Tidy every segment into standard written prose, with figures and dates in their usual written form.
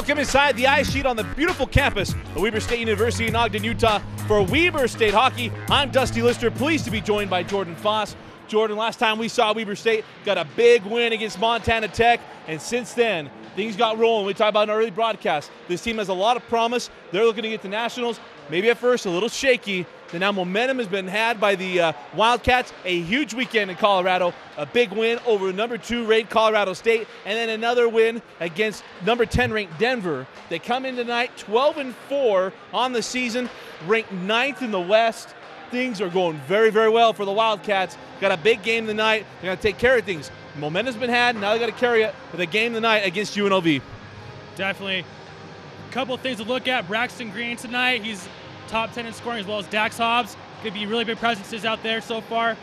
Welcome inside the ice sheet on the beautiful campus of Weber State University in Ogden, Utah. For Weber State Hockey, I'm Dusty Lister, pleased to be joined by Jordan Foss. Jordan, last time we saw Weber State got a big win against Montana Tech, and since then, things got rolling. We talked about in our early broadcast. This team has a lot of promise. They're looking to get to nationals. Maybe at first a little shaky. Then now momentum has been had by the Wildcats. A huge weekend in Colorado. A big win over number 2 ranked Colorado State. And then another win against number 10 ranked Denver. They come in tonight 12-4 on the season. Ranked 9th in the West. Things are going very, very well for the Wildcats. Got a big game tonight. They're going to take care of things. Momentum's been had. Now they got to carry it for the game tonight against UNLV. Definitely. A couple of things to look at. Braxton Green tonight. He's top 10 in scoring, as well as Dax Hobbs. Could be really big presences out there so far.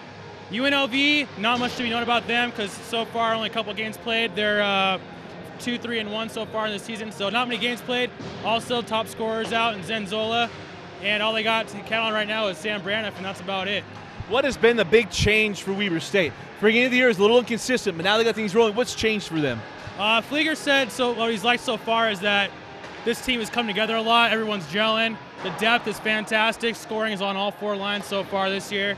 UNLV, not much to be known about them because so far only a couple games played. They're 2-3-1 so far in the season, so not many games played. Also, top scorers out in Zenzola, and all they got to count on right now is Sam Braniff, and that's about it. What has been the big change for Weber State? Beginning of the year is a little inconsistent, but now they got things rolling. What's changed for them? Flieger said what he's liked so far is that this team has come together a lot. Everyone's gelling. The depth is fantastic. Scoring is on all 4 lines so far this year.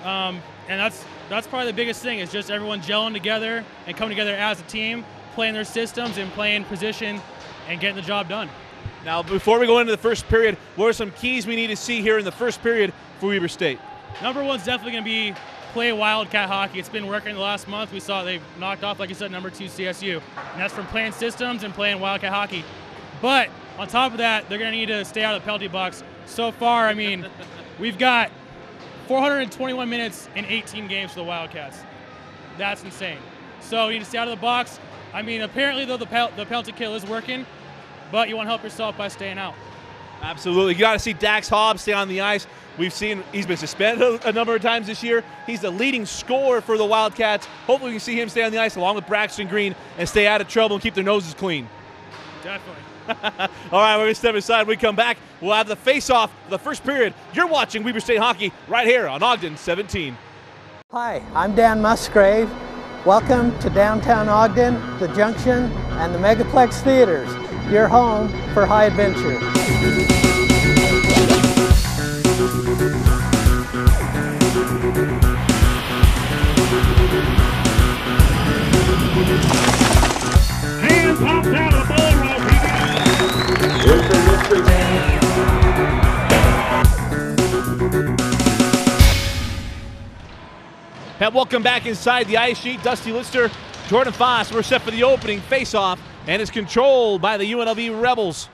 And that's probably the biggest thing, is just everyone gelling together and coming together as a team, playing their systems and playing position and getting the job done. Now, before we go into the first period, what are some keys we need to see here in the first period for Weber State? Number one's definitely going to be play Wildcat hockey. It's been working the last month. We saw they've knocked off, like you said, number 2 CSU. And that's from playing systems and playing Wildcat hockey. But on top of that, they're going to need to stay out of the penalty box. So far, I mean, we've got 421 minutes in 18 games for the Wildcats. That's insane. So you need to stay out of the box. I mean, apparently, though, the penalty kill is working, but you want to help yourself by staying out. Absolutely. You got to see Dax Hobbs stay on the ice. We've seen he's been suspended a number of times this year. He's the leading scorer for the Wildcats. Hopefully we can see him stay on the ice along with Braxton Green and stay out of trouble and keep their noses clean. Definitely. All right, we're going to step aside. When we come back, we'll have the face-off of the first period. You're watching Weber State Hockey right here on Ogden 17. Hi, I'm Dan Musgrave. Welcome to downtown Ogden, the Junction, and the Megaplex Theaters, your home for high adventure. Hand popped out of the ball roll. And welcome back inside the ice sheet. Dusty Lister, Jordan Foss. We're set for the opening face-off, and it's controlled by the UNLV Rebels.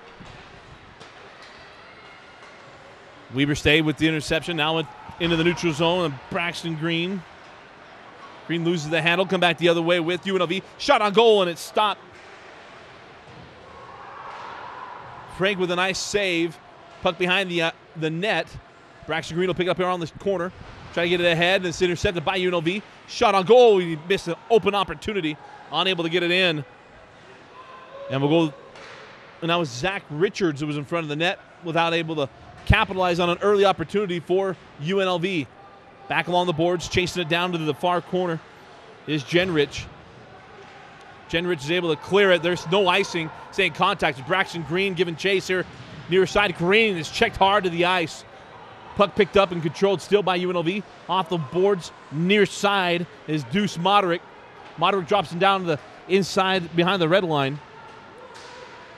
Weber State with the interception, now into the neutral zone, and Braxton Green. Green loses the handle, come back the other way with UNLV. Shot on goal, and it's stopped. Frank with a nice save. Puck behind the net. Braxton Green will pick it up here on the corner. Try to get it ahead, and it's intercepted by UNLV. Shot on goal, he missed an open opportunity. Unable to get it in. And we'll go, and that was Zach Richards who was in front of the net without able to capitalize on an early opportunity for UNLV. Back along the boards, chasing it down to the far corner is Jenrich. Jenrich is able to clear it. There's no icing, staying contact with Braxton Green giving chase here near side. Green is checked hard to the ice. Puck picked up and controlled still by UNLV. Off the boards, near side is Deuce Moderick. Moderick drops him down to the inside behind the red line.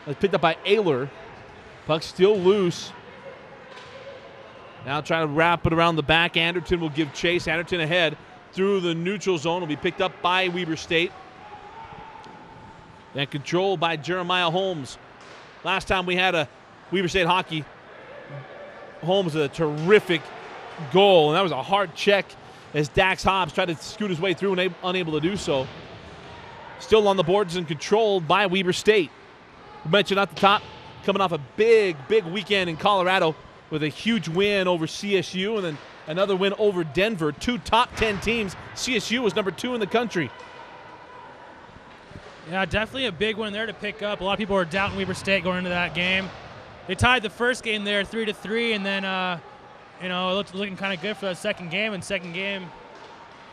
It's picked up by Ayler. Puck still loose. Now trying to wrap it around the back. Anderton will give chase. Anderton ahead through the neutral zone. Will be picked up by Weber State. And controlled by Jeremiah Holmes. Last time we had a Weber State hockey, Holmes a terrific goal, and that was a hard check as Dax Hobbs tried to scoot his way through and unable to do so. Still on the boards and controlled by Weber State. We mentioned at the top, coming off a big weekend in Colorado with a huge win over CSU and then another win over Denver. 2 top 10 teams. CSU was number 2 in the country. Yeah, definitely a big one there to pick up. A lot of people were doubting Weber State going into that game. They tied the first game there 3-3, and then it looked looking kind of good for that second game. And second game,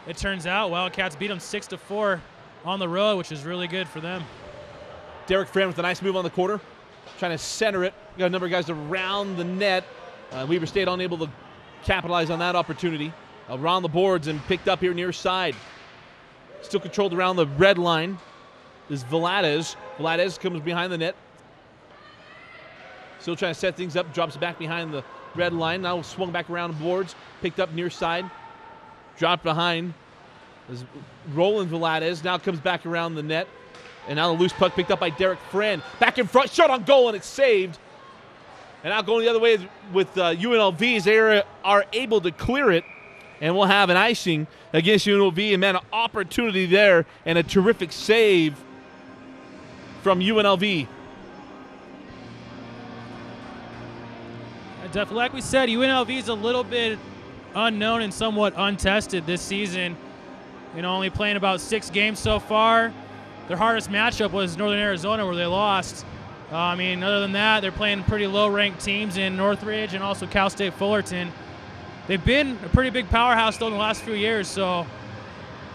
it turns out Wildcats beat them 6-4 on the road, which is really good for them. Derek Fran with a nice move on the corner. trying to center it. Got a number of guys around the net. Weber State unable to capitalize on that opportunity. Around the boards and picked up here near side. Still controlled around the red line is Veladez. Veladez comes behind the net. Still trying to set things up. Drops back behind the red line. Now swung back around the boards. Picked up near side. Dropped behind. Is Roland Veladez. Now comes back around the net. And now the loose puck picked up by Derek Friend. Back in front. Shot on goal and it's saved. And now going the other way with UNLV as they are able to clear it. And we'll have an icing against UNLV. And man, an opportunity there and a terrific save from UNLV. Definitely, like we said, UNLV is a little bit unknown and somewhat untested this season. You know, only playing about 6 games so far. Their hardest matchup was Northern Arizona, where they lost. I mean, other than that, they're playing pretty low-ranked teams in Northridge and also Cal State Fullerton. They've been a pretty big powerhouse still in the last few years, so,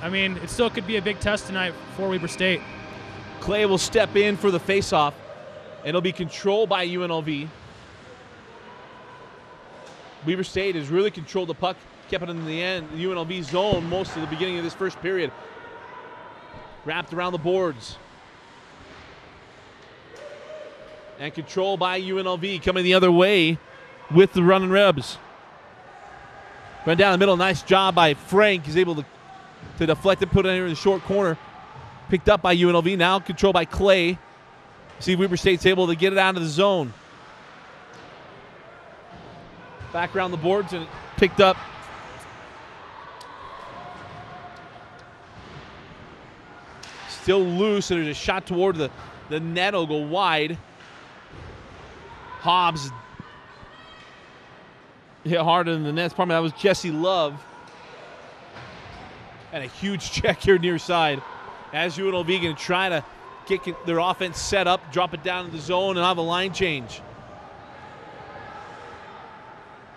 I mean, it still could be a big test tonight for Weber State. Clay will step in for the faceoff, and it'll be controlled by UNLV. Weber State has really controlled the puck, kept it in the end, the UNLV zone most of the beginning of this first period. Wrapped around the boards. And controlled by UNLV, coming the other way with the running Rebs. Run down the middle, nice job by Frank. He's able to deflect it, put it in the short corner. Picked up by UNLV, now controlled by Clay. See Weber State's able to get it out of the zone. Back around the boards and picked up. Still loose, and there's a shot toward the net. Will go wide. Hobbs hit harder than the net. That was Jesse Love. And a huge check here near side. As UNLV going to try to get their offense set up, drop it down in the zone, and have a line change.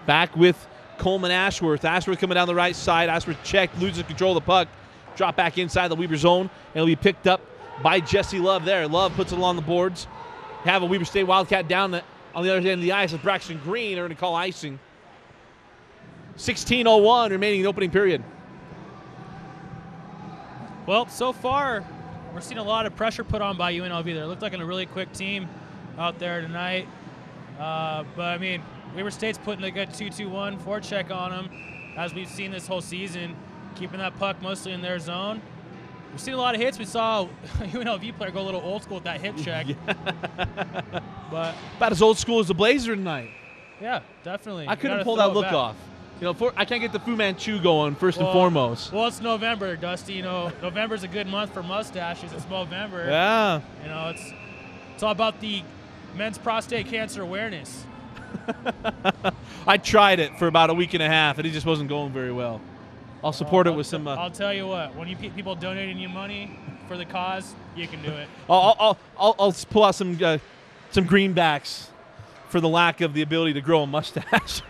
Back with Coleman Ashworth. Ashworth coming down the right side. Ashworth checked, loses control of the puck. Drop back inside the Weber zone, and it'll be picked up by Jesse Love there. Love puts it along the boards. Have a Weber State Wildcat down on the other end of the ice with Braxton Green. They're going to call icing. 16:01 remaining in the opening period. Well, so far, we're seeing a lot of pressure put on by UNLV. They look like a really quick team out there tonight. But, I mean, Weber State's putting a good 2-2-1 forecheck on them, as we've seen this whole season, keeping that puck mostly in their zone. We've seen a lot of hits. We saw a UNLV player go a little old school with that hip check. But about as old school as the Blazer tonight. Yeah, definitely. I couldn't pull that look off. You know, I can't get the Fu Manchu going first and foremost. Well, it's November, Dusty. You know, November's a good month for mustaches. It's November. Yeah. You know, it's all about the men's prostate cancer awareness. I tried it for about a week and a half, and it just wasn't going very well. I'll support it with some. I'll tell you what. When you people donating you money for the cause, you can do it. I'll pull out some greenbacks for the lack of the ability to grow a mustache.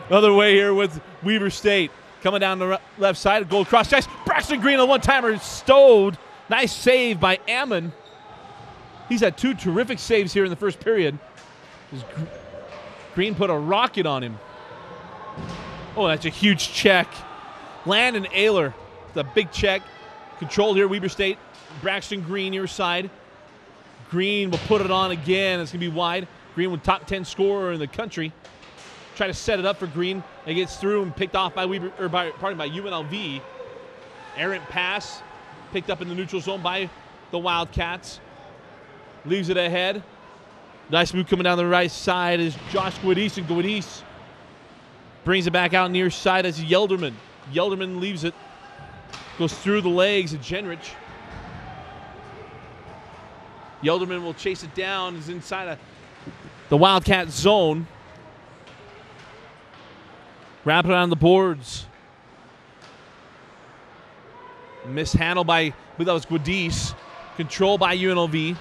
Other way here with Weber State coming down the left side, goal cross checks. Braxton Green, a one-timer stowed. Nice save by Ammon. He's had 2 terrific saves here in the first period. Green put a rocket on him. Oh, that's a huge check. Landon Ayler, the big check. Controlled here, Weber State. Braxton Green, near side. Green will put it on again. It's going to be wide. Green with top 10 scorer in the country. Try to set it up for Green. It gets through and picked off by UNLV. Errant pass picked up in the neutral zone by the Wildcats. Leaves it ahead. Nice move coming down the right side is Josh Guadis, and Guadis brings it back out near side as Yelderman. Yelderman leaves it. Goes through the legs of Genrich. Yelderman will chase it down. Is inside of the Wildcat zone. Wrap it on the boards. Mishandled by, I believe that was Guadis. Controlled by UNLV.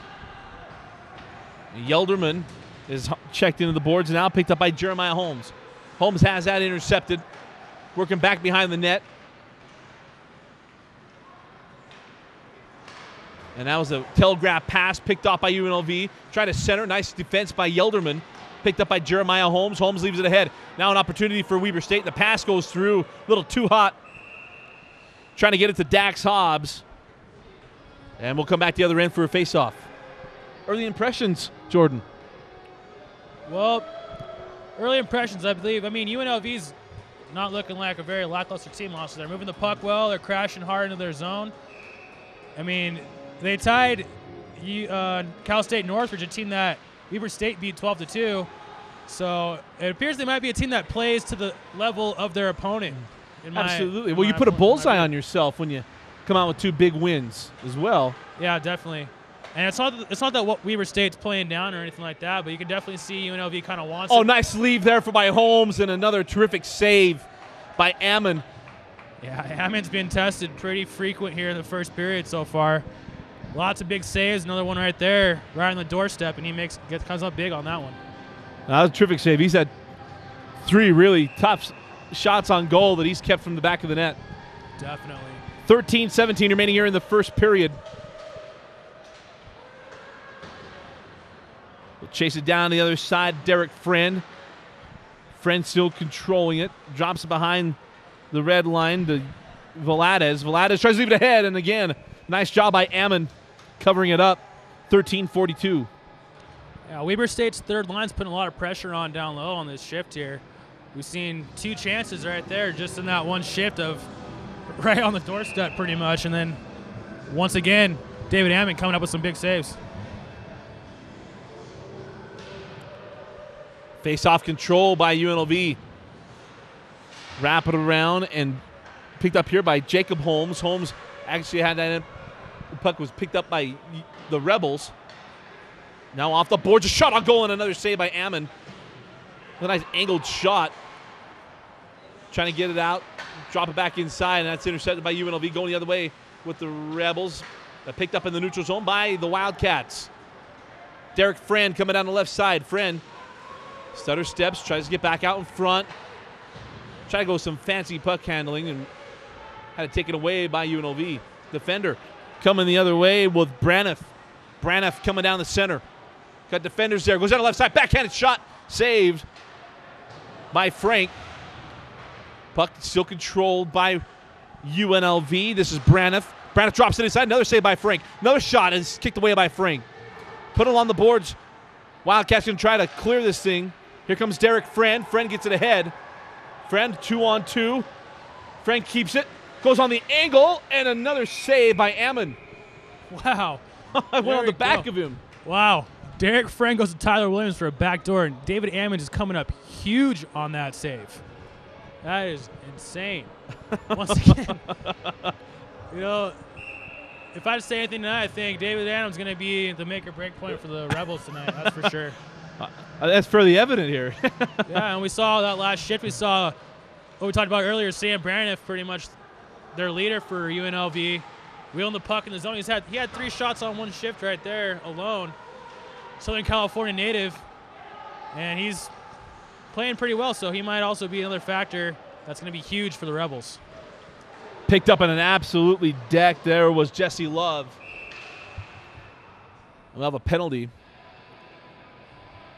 Yelderman is checked into the boards and now picked up by Jeremiah Holmes. Holmes has that intercepted. Working back behind the net. And that was a telegraph pass picked off by UNLV. Trying to center. Nice defense by Yelderman. Picked up by Jeremiah Holmes. Holmes leaves it ahead. Now an opportunity for Weber State. The pass goes through. A little too hot. Trying to get it to Dax Hobbs. And we'll come back the other end for a face-off. Early impressions, Jordan. Well, early impressions, I believe. I mean, UNLV's not looking like a very lackluster team also. They're moving the puck well. They're crashing hard into their zone. I mean, they tied Cal State Northridge, a team that Weber State beat 12-2. So it appears they might be a team that plays to the level of their opponent. Absolutely. Well, you put a bullseye on yourself when you come out with 2 big wins as well. Yeah, definitely. And it's not that what Weber State's playing down or anything like that, but you can definitely see UNLV kind of wants it. Oh, nice leave there by Holmes, and another terrific save by Ammon. Yeah, Ammon's been tested pretty frequent here in the first period so far. Lots of big saves. Another one right there, right on the doorstep, and he comes up big on that one. That was a terrific save. He's had 3 really tough shots on goal that he's kept from the back of the net. Definitely. 13-17 remaining here in the first period. We'll chase it down the other side. Derek Friend. Friend still controlling it. Drops it behind the red line to Veladez. Veladez tries to leave it ahead, and again, nice job by Ammon covering it up. 13-42. Yeah, Weber State's third line's putting a lot of pressure on down low on this shift here. We've seen 2 chances right there just in that one shift of right on the doorstep pretty much. And then once again, David Ammon coming up with some big saves. Face-off control by UNLV. Wrap it around and picked up here by Jacob Holmes. Holmes actually had that. The puck was picked up by the Rebels. Now off the board, just shot on goal and another save by Ammon. A nice angled shot. Trying to get it out, drop it back inside, and that's intercepted by UNLV going the other way with the Rebels. Picked up in the neutral zone by the Wildcats. Derek Friend coming down the left side. Friend stutter steps, tries to get back out in front. Try to go some fancy puck handling and had it taken away by UNLV. Defender coming the other way with Braniff. Braniff coming down the center. Got defenders there. Goes down the left side. Backhanded shot. Saved by Frank. Puck still controlled by UNLV. This is Braniff. Braniff drops it inside. Another save by Frank. Another shot is kicked away by Frank. Put it on the boards. Wildcats going to try to clear this thing. Here comes Derek Friend. Friend gets it ahead. Friend 2-on-2. Friend keeps it. Goes on the angle. And another save by Ammon. Wow. I went on the back of him. Wow. Derek Friend goes to Tyler Williams for a backdoor, and David Ammon is coming up huge on that save. That is insane. Once again, you know, if I had to say anything tonight, I think David Adams is going to be the make or break point for the Rebels tonight. That's for sure. That's fairly evident here. Yeah, and we saw that last shift. We saw what we talked about earlier, Sam Braniff, pretty much their leader for UNLV, wheeling the puck in the zone. He had 3 shots on one shift right there alone. Southern California native, and he's playing pretty well, so he might also be another factor that's going to be huge for the Rebels. Picked up on an absolutely deck there was Jesse Love. We'll have a penalty.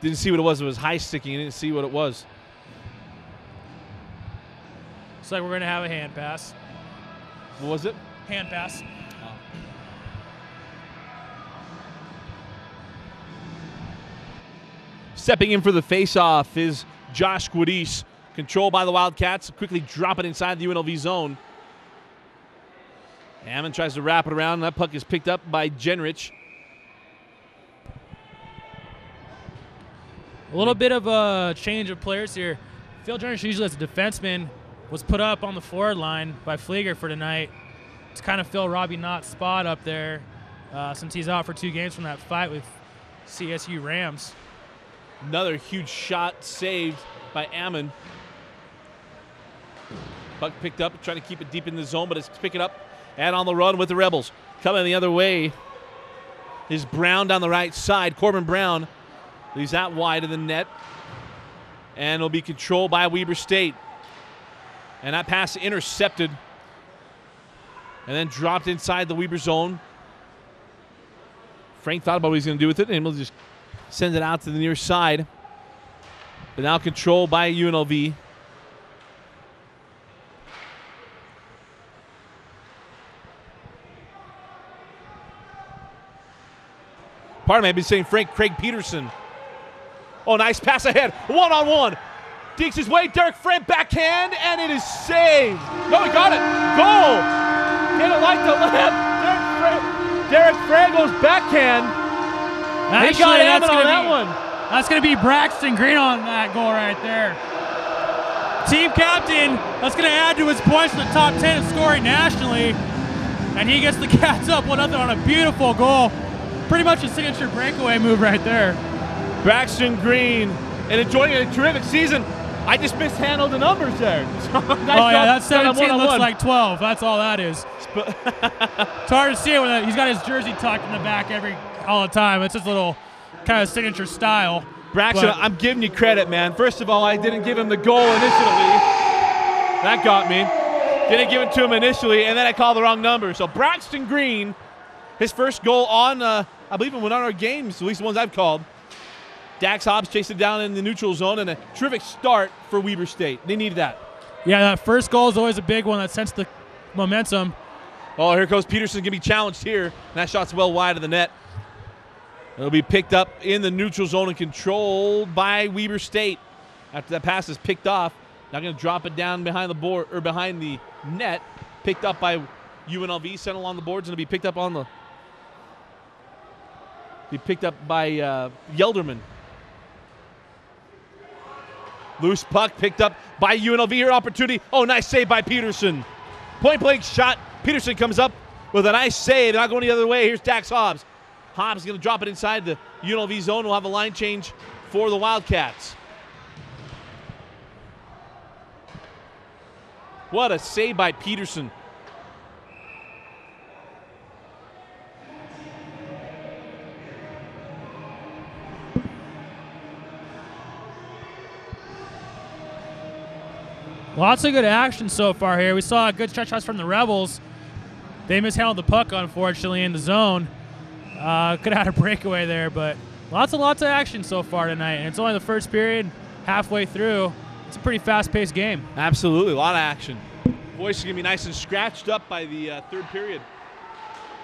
Didn't see what it was. It was high sticking. Didn't see what it was. Looks like we're going to have a hand pass. What was it? Hand pass. Stepping in for the face-off is Josh Guadis. Controlled by the Wildcats. Quickly drop it inside the UNLV zone. Ammon tries to wrap it around. And that puck is picked up by Jenrich. A little bit of a change of players here. Phil Jenrich, usually as a defenseman, was put up on the forward line by Flieger for tonight to kind of fill Robbie Knott's spot up there since he's out for 2 games from that fight with CSU Rams. Another huge shot saved by Ammon. Puck picked up, trying to keep it deep in the zone, but it's picking up and on the run with the Rebels. Coming the other way is Brown down the right side. Corbin Brown leaves that wide of the net. And it'll be controlled by Weber State. And that pass intercepted. And then dropped inside the Weber zone. Frank thought about what he's going to do with it, and he'll just send it out to the near side. But now controlled by UNLV. Pardon me, I've been saying Craig Peterson. Oh, nice pass ahead. One-on-one. Deeks his way. Derek Friend backhand, and it is saved. No, he got it. Goal. Get it like the left. Derek Friend goes backhand. He got Ammon on that one. That's going to be Braxton Green on that goal right there. Team captain. That's going to add to his points in the top 10 in scoring nationally. And he gets the Cats up 1-0 on a beautiful goal. Pretty much a signature breakaway move right there. Braxton Green and enjoying a terrific season. I just mishandled the numbers there. Nice that 17 looks like 12. That's all that is. It's hard to see it when he's got his jersey tucked in the back all the time. It's his little kind of signature style. Braxton, I'm giving you credit, man. First of all, I didn't give him the goal initially. That got me. Didn't give it to him initially, and then I called the wrong number. So Braxton Green, his first goal on, I believe it went on our games, at least the ones I've called. Dax Hobbs chased it down in the neutral zone, and a terrific start for Weber State. They needed that. Yeah, that first goal is always a big one that sends the momentum. Oh, here goes Peterson, going to be challenged here. And that shot's well wide of the net. It'll be picked up in the neutral zone and controlled by Weber State. After that pass is picked off, now going to drop it down behind the board or behind the net. Picked up by UNLV, sent along the boards, and it'll be picked up on the. Be picked up by Yelderman. Loose puck picked up by UNLV. Here, opportunity. Oh, nice save by Peterson. Point blank shot. Peterson comes up with a nice save. Not going the other way. Here's Dax Hobbs. Hobbs is going to drop it inside the UNLV zone. We'll have a line change for the Wildcats. What a save by Peterson. Lots of good action so far here. We saw a good stretch shots from the Rebels. They mishandled the puck, unfortunately, in the zone. Could have had a breakaway there, but lots of action so far tonight. And it's only the first period, halfway through. It's a pretty fast-paced game. Absolutely, a lot of action. Voice is going to be nice and scratched up by the third period.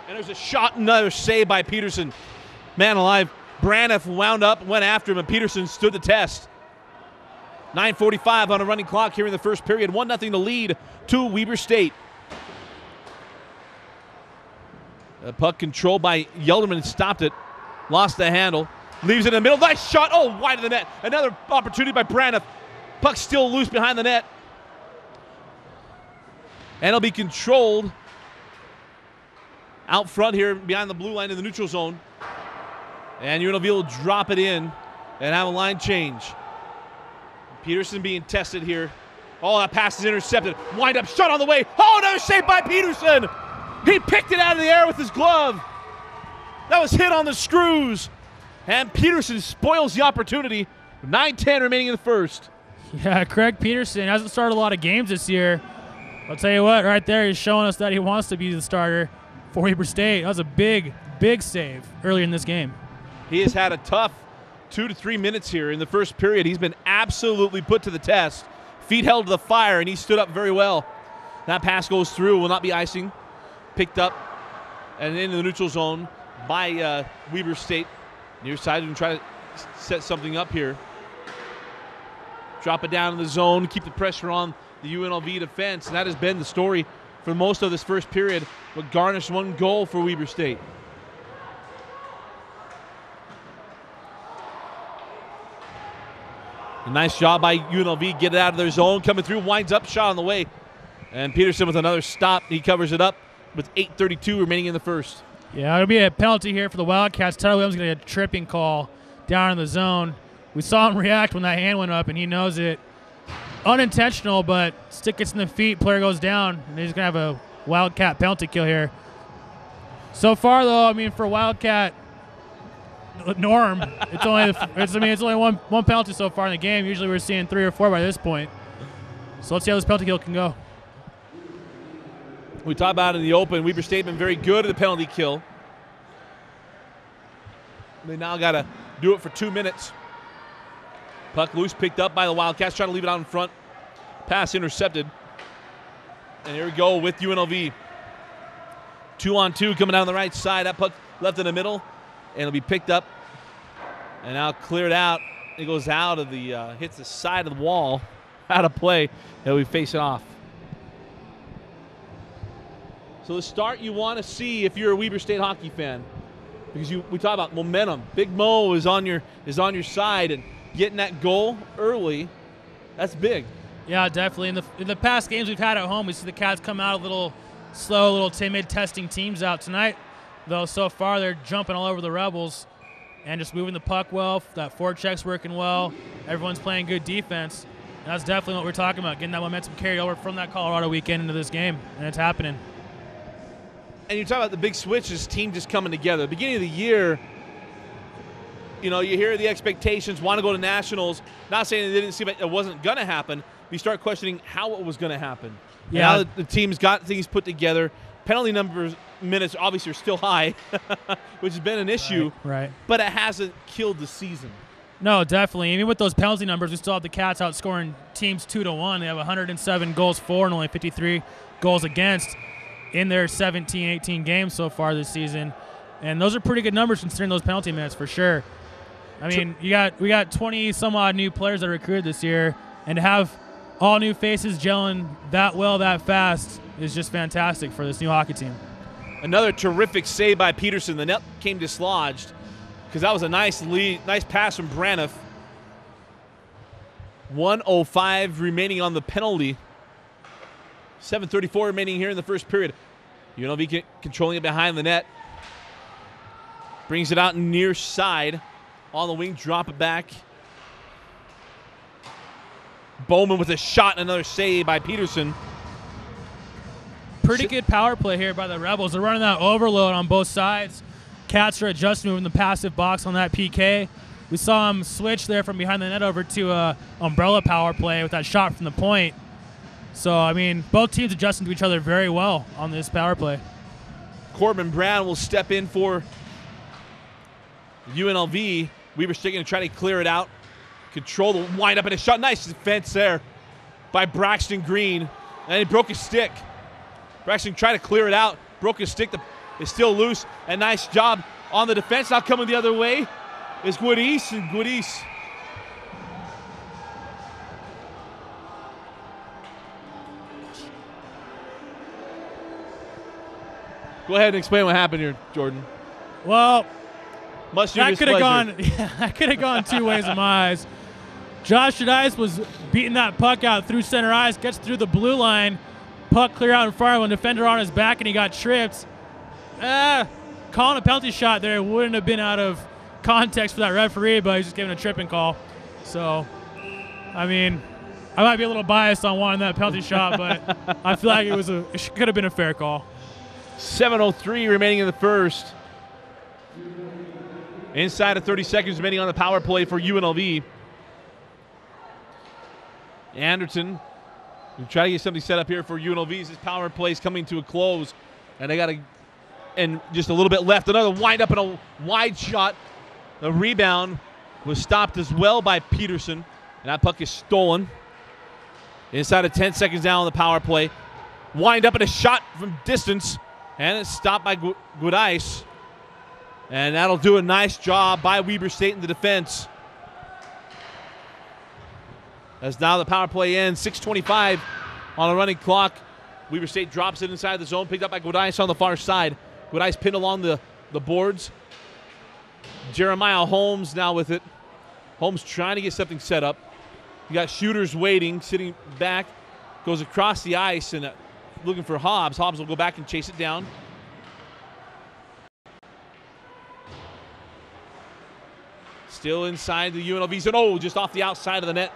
And there's a shot, another save by Peterson. Man alive, Braniff wound up, went after him, and Peterson stood the test. 9:45 on a running clock here in the first period. 1-0 to lead to Weber State. The puck controlled by Yelderman, stopped it. Lost the handle. Leaves it in the middle. Nice shot. Oh, wide of the net. Another opportunity by Braniff. Puck still loose behind the net. And it'll be controlled out front here behind the blue line in the neutral zone. And UNLV will drop it in and have a line change. Peterson being tested here. Oh, that pass is intercepted. Wind up, shot on the way. Oh, another save by Peterson. He picked it out of the air with his glove. That was hit on the screws. And Peterson spoils the opportunity. 9:10 remaining in the first. Yeah, Craig Peterson hasn't started a lot of games this year. I'll tell you what, right there, he's showing us that he wants to be the starter for Weber State. That was a big save earlier in this game. He has had a tough 2 to 3 minutes here in the first period. He's been absolutely put to the test. Feet held to the fire, and he stood up very well. That pass goes through, will not be icing. Picked up and into the neutral zone by Weber State. Near side and try to set something up here. Drop it down in the zone, keep the pressure on the UNLV defense, and that has been the story for most of this first period, but garnished one goal for Weber State. A nice job by UNLV, get it out of their zone, coming through, winds up, shot on the way. And Peterson with another stop, he covers it up with 8:32 remaining in the first. Yeah, it'll be a penalty here for the Wildcats. Tyler Williams going to get a tripping call down in the zone. We saw him react when that hand went up, and he knows it. Unintentional, but stick gets in the feet, player goes down, and he's going to have a Wildcat penalty kill here. So far, though, I mean, for Wildcat norm, it's only one penalty so far in the game. Usually we're seeing 3 or 4 by this point. So let's see how this penalty kill can go. We talked about it in the open. Weber State been very good at the penalty kill. They now got to do it for 2 minutes. Puck loose, picked up by the Wildcats, trying to leave it out in front. Pass intercepted. And here we go with UNLV. 2-on-2 coming down the right side. That puck left in the middle, and it'll be picked up and now cleared out. It goes out of the, hits the side of the wall, out of play, and we face it off. So the start you want to see if you're a Weber State hockey fan, because we talk about momentum. Big Mo is on your side, and getting that goal early, that's big. Yeah, definitely. In the past games we've had at home, we see the Cats come out a little slow, a little timid, testing teams out. Tonight, though, so far they're jumping all over the Rebels and just moving the puck well. That forecheck's working well. Everyone's playing good defense. And that's definitely what we're talking about, getting that momentum carried over from that Colorado weekend into this game, and it's happening. And you talk about the big switch, this team just coming together. The beginning of the year, you know, you hear the expectations, want to go to nationals. Not saying they didn't seem like it wasn't going to happen. You start questioning how it was going to happen. Yeah. Now the team's got things put together. Penalty minutes obviously are still high, which has been an issue. Right. But it hasn't killed the season. No, definitely. Even with those penalty numbers, we still have the Cats outscoring teams 2-1. They have 107 goals for and only 53 goals against in their 17-18 games so far this season. And those are pretty good numbers considering those penalty minutes for sure. I mean, we got 20-some-odd new players that are recruited this year, and to have all new faces gelling that well that fast is just fantastic for this new hockey team. Another terrific save by Peterson. The net came dislodged because that was a nice pass from Braniff. 1:05 remaining on the penalty. 7:34 remaining here in the first period. UNLV controlling it behind the net. Brings it out near side. On the wing, drop it back. Bowman with a shot and another save by Peterson. Pretty good power play here by the Rebels. They're running that overload on both sides. Cats are adjusting, moving the passive box on that PK. We saw them switch there from behind the net over to a umbrella power play with that shot from the point. So, I mean, both teams adjusting to each other very well on this power play. Corbin Brown will step in for UNLV. Weber State going to try to clear it out. Control the wind up and a shot. Nice defense there by Braxton Green. And he broke his stick. Braxton tried to clear it out. Broke his stick. It's still loose. And nice job on the defense. Now coming the other way is Guadis. And Guadis go ahead and explain what happened here, Jordan. Well, that could have gone two ways in my eyes. Josh Giudice was beating that puck out through center ice, gets through the blue line, puck clear out in front of him, defender on his back, and he got tripped. Calling a penalty shot there wouldn't have been out of context for that referee, but he's just giving a tripping call. So, I mean, I might be a little biased on wanting that penalty shot, but I feel like it could have been a fair call. 7:03 remaining in the first. Inside of 30 seconds remaining on the power play for UNLV. Anderton, we try to get something set up here for UNLV. This power play is coming to a close, and they got and just a little bit left. Another wind up and a wide shot. The rebound was stopped as well by Peterson, and that puck is stolen. Inside of 10 seconds now on the power play. Wind up and a shot from distance, and it's stopped by Guadis. And that'll do a nice job by Weber State in the defense. As now the power play ends, 6:25 on the running clock. Weber State drops it inside the zone, picked up by Guadis on the far side. Guadis pinned along the boards. Jeremiah Holmes now with it. Holmes trying to get something set up. You got shooters waiting, sitting back. Goes across the ice and looking for Hobbs. Hobbs will go back and chase it down. Still inside the UNLV zone. Oh, just off the outside of the net.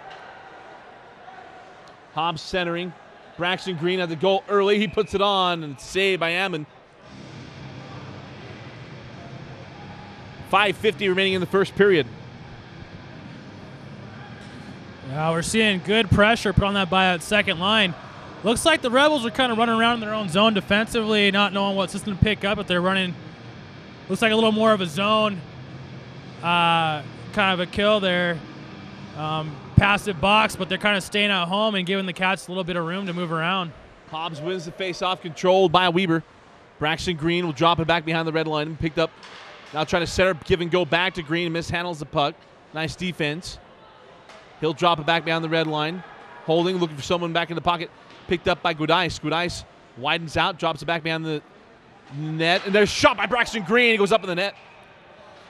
Hobbs centering. Braxton Green had the goal early. He puts it on and saved by Ammon. 5:50 remaining in the first period. Yeah, we're seeing good pressure put on that by that second line. Looks like the Rebels are kind of running around in their own zone defensively, not knowing what system to pick up, but they're running, looks like a little more of a zone kind of a kill there. Passive box, but they're kind of staying at home and giving the Cats a little bit of room to move around. Hobbs wins the face-off, controlled by Weber. Braxton Green will drop it back behind the red line and picked up. Now trying to center, give and go back to Green, mishandles the puck. Nice defense. He'll drop it back behind the red line. Holding, looking for someone back in the pocket. Picked up by Gudice. Gudice widens out, drops it back behind the net. And there's a shot by Braxton Green. He goes up in the net.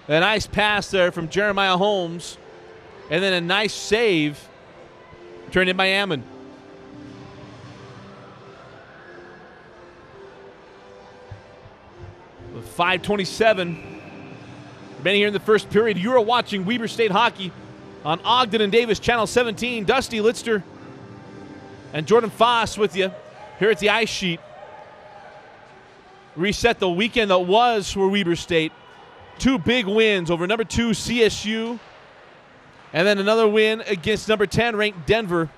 A nice pass there from Jeremiah Holmes. And then a nice save turned in by Ammon. With 5:27 remaining here in the first period, you are watching Weber State Hockey on Ogden and Davis Channel 17. Dusty Litzter and Jordan Foss with you here at the ice sheet. Reset the weekend that was for Weber State. 2 big wins over number 2 CSU, and then another win against number 10 ranked Denver.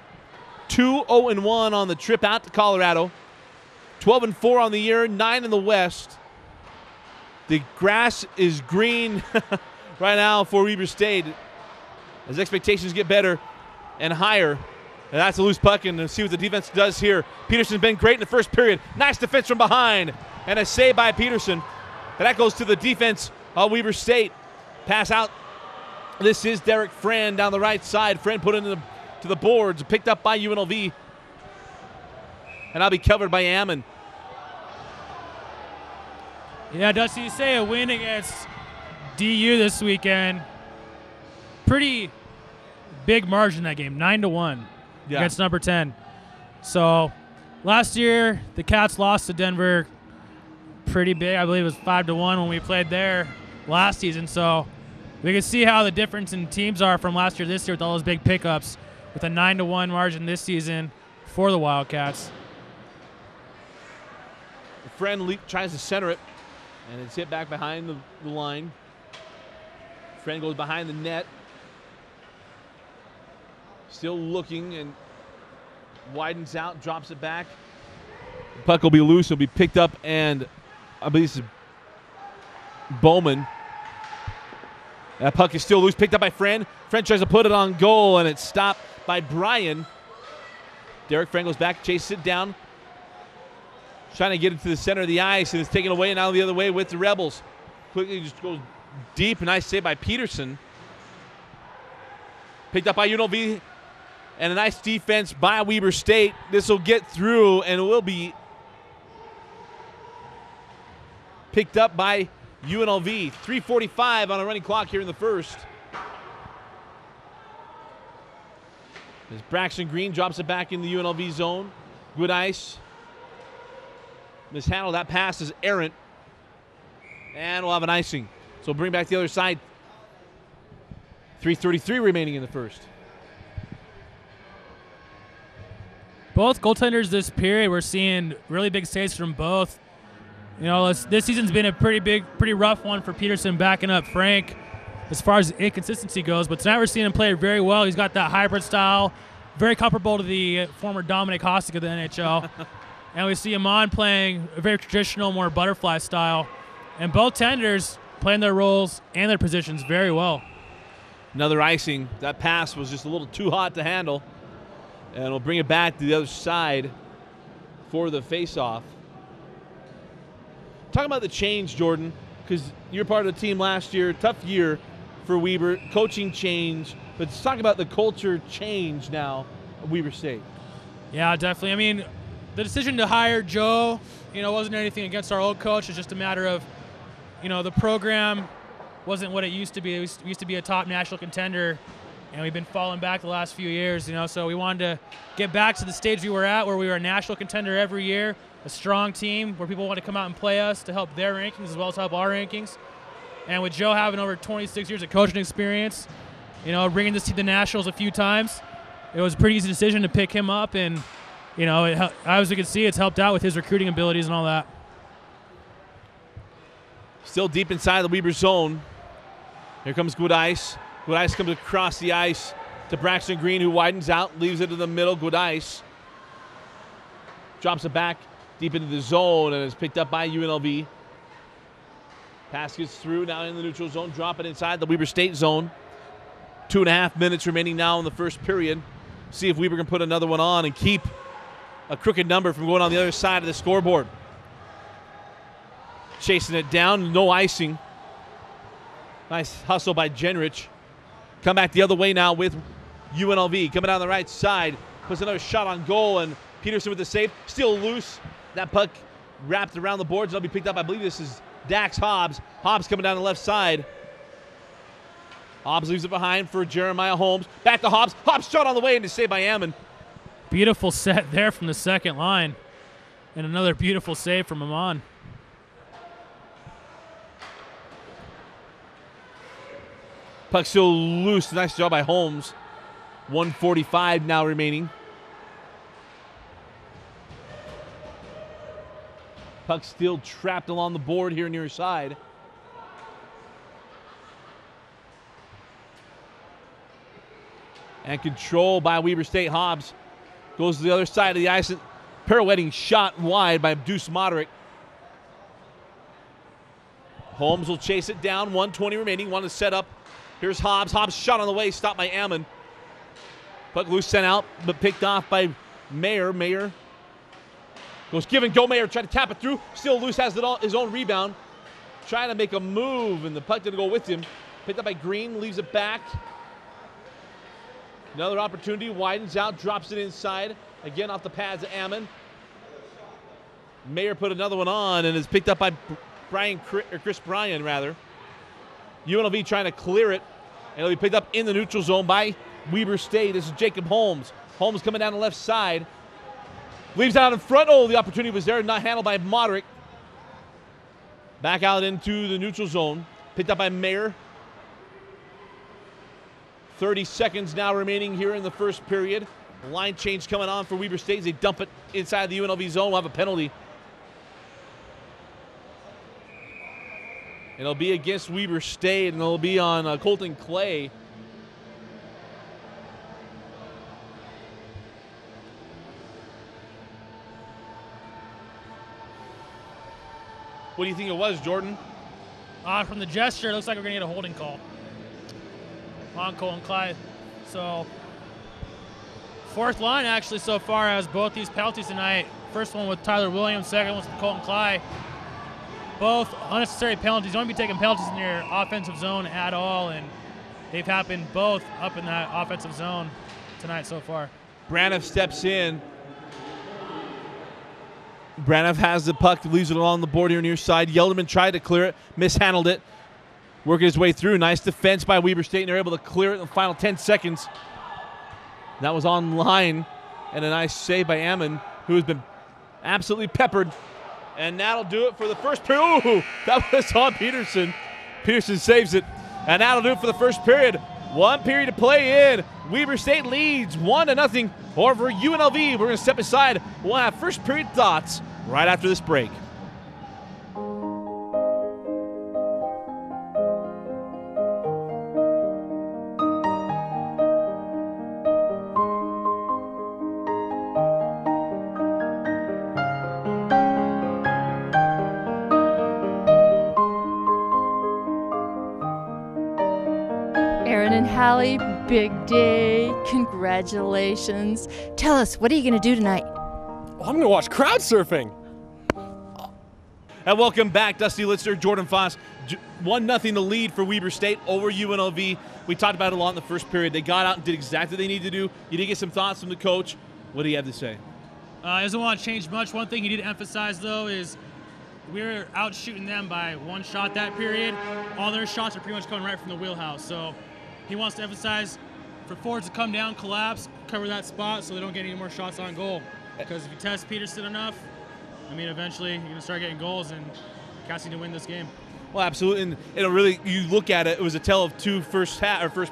2-0-1 on the trip out to Colorado. 12-4 on the year, 9 in the West. The grass is green right now for Weber State as expectations get better and higher. And that's a loose puck, and see what the defense does here. Peterson's been great in the first period. Nice defense from behind, and a save by Peterson. But that goes to the defense of Weber State. Pass out. This is Derek Friend down the right side. Friend put into to the boards, picked up by UNLV. And I'll be covered by Ammon. Yeah, Dusty, you say a win against DU this weekend. Pretty big margin in that game, 9-1 against number 10. So last year, the Cats lost to Denver pretty big. I believe it was 5-1 when we played there last season. So we can see how the difference in teams are from last year to this year with all those big pickups, with a 9-1 margin this season for the Wildcats. Friend tries to center it, and it's hit back behind the line. Friend goes behind the net. Still looking and widens out, drops it back. The puck will be loose. It'll be picked up, and I believe this is Bowman. That puck is still loose, picked up by Friend. Friend tries to put it on goal, and it's stopped by Bryan. Derek Friend goes back, chases it down. Trying to get it to the center of the ice, and it's taken away now the other way with the Rebels. Quickly just goes deep. Nice save by Peterson. Picked up by UNLV, and a nice defense by Weber State. This will get through, and it will be picked up by UNLV. 3:45 on a running clock here in the first. As Braxton Green drops it back in the UNLV zone. Good ice. Mishandled. That pass is errant. And we'll have an icing. So bring back the other side. 3:33 remaining in the first. Both goaltenders this period, we're seeing really big saves from both. You know, this season's been a pretty rough one for Peterson backing up Frank as far as inconsistency goes. But tonight we're seeing him play very well. He's got that hybrid style, very comparable to the former Dominic Hostek of the NHL. And we see Amon playing a very traditional, more butterfly style. And both tenders playing their roles and their positions very well. Another icing. That pass was just a little too hot to handle. And we'll bring it back to the other side for the face-off. Talking about the change, Jordan, because you're part of the team last year. Tough year for Weber. Coaching change. But let's talk about the culture change now at Weber State. Yeah, definitely. I mean, the decision to hire Joe, wasn't anything against our old coach. It's just a matter of, the program wasn't what it used to be. It used to be a top national contender, and we've been falling back the last few years, so we wanted to get back to the stage we were at where we were a national contender every year, a strong team where people want to come out and play us to help their rankings as well as help our rankings. And with Joe having over 26 years of coaching experience, bringing this team to nationals a few times, it was a pretty easy decision to pick him up, and as you can see, it's helped out with his recruiting abilities and all that. Still deep inside the Weber zone. Here comes Gudice. Gudice comes across the ice to Braxton Green, who widens out, leaves it in the middle. Gudice drops it back deep into the zone and is picked up by UNLV. Pass gets through, now in the neutral zone, drop it inside the Weber State zone. 2.5 minutes remaining now in the first period. See if Weber can put another one on and keep a crooked number from going on the other side of the scoreboard. Chasing it down, no icing. Nice hustle by Jenrich. Come back the other way now with UNLV. Coming down the right side, puts another shot on goal, and Peterson with the save. Still loose. That puck wrapped around the boards. It'll be picked up. I believe this is Dax Hobbs. Hobbs coming down the left side. Hobbs leaves it behind for Jeremiah Holmes. Back to Hobbs. Hobbs shot on the way, and it's saved by Ammon. Beautiful set there from the second line. And another beautiful save from Amon. Puck still loose. Nice job by Holmes. 1:45 now remaining. Puck still trapped along the board here near side. And control by Weber State. Hobbs goes to the other side of the ice. Pirouetting shot wide by Deuce Moderick. Holmes will chase it down. 1:20 remaining. Want to set up. Here's Hobbs. Hobbs shot on the way. Stopped by Ammon. Puck loose, sent out, but picked off by Mayer. Mayer goes give and go. Mayer tried to tap it through. Still loose, has his own rebound. Trying to make a move, and the puck didn't go with him. Picked up by Green, leaves it back. Another opportunity, widens out, drops it inside. Again off the pads of Ammon. Mayer put another one on, and is picked up by Chris Bryan, rather. UNLV trying to clear it, and it'll be picked up in the neutral zone by Weber State. This is Jacob Holmes. Holmes coming down the left side. Leaves out in front. Oh, the opportunity was there, not handled by Moderick. Back out into the neutral zone. Picked up by Mayer. 30 seconds now remaining here in the first period. Line change coming on for Weber State. They dump it inside the UNLV zone. We'll have a penalty. It'll be against Weber State, and it'll be on Colton Clay. What do you think it was, Jordan? From the gesture, it looks like we're going to get a holding call on Colton Clay. So, fourth line actually so far has both these penalties tonight. First one with Tyler Williams, second one with Colton Clay. Both unnecessary penalties. You don't be taking penalties in your offensive zone at all, and they've happened both up in that offensive zone tonight so far. Braniff steps in. Braniff has the puck, leaves it along the board here near side. Yelderman tried to clear it, mishandled it. Working his way through. Nice defense by Weber State, and they're able to clear it in the final 10 seconds. That was on line, and a nice save by Ammon, who has been absolutely peppered. And that'll do it for the first period. Ooh, that was on Peterson. Peterson saves it. And that'll do it for the first period. One period to play in. Weber State leads 1-0 over UNLV. We're going to step aside. We'll have first period thoughts right after this break. Hallie, big day. Congratulations. Tell us, what are you going to do tonight? Well, I'm going to watch crowd surfing. And welcome back, Dusty Litzer, Jordan Foss. 1-0 the lead for Weber State over UNLV. We talked about it a lot in the first period. They got out and did exactly what they needed to do. You did get some thoughts from the coach. What do you have to say? He doesn't want to change much. One thing he did emphasize, though, is we were out shooting them by one shot that period. All their shots are pretty much coming right from the wheelhouse. So he wants to emphasize for forwards to come down, collapse, cover that spot so they don't get any more shots on goal. Because if you test Peterson enough, I mean, eventually you're going to start getting goals and Cass need to win this game. Well, absolutely. And it'll really, you look at it, it was a tale of two first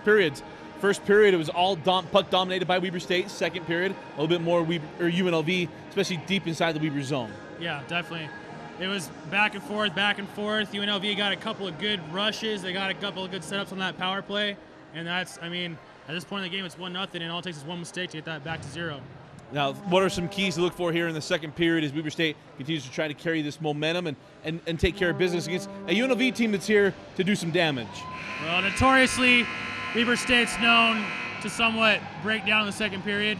periods. First period, it was all puck dominated by Weber State. Second period, a little bit more UNLV, especially deep inside the Weber zone. Yeah, definitely. It was back and forth, back and forth. UNLV got a couple of good rushes. They got a couple of good setups on that power play. And that's, I mean, at this point in the game, it's 1-0, and all it takes is one mistake to get that back to 0. Now, what are some keys to look for here in the second period as Weber State continues to try to carry this momentum and take care of business against a UNLV team that's here to do some damage? Well, notoriously, Weber State's known to somewhat break down in the second period,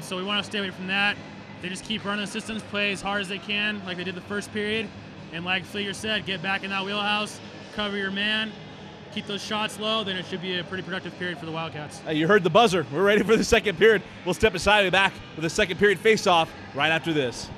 so we want to stay away from that. They just keep running the systems, play as hard as they can like they did the first period, and like Fleer said, get back in that wheelhouse, cover your man, keep those shots low, then it should be a pretty productive period for the Wildcats. You heard the buzzer. We're ready for the second period. We'll step aside and be back with the second period face-off right after this.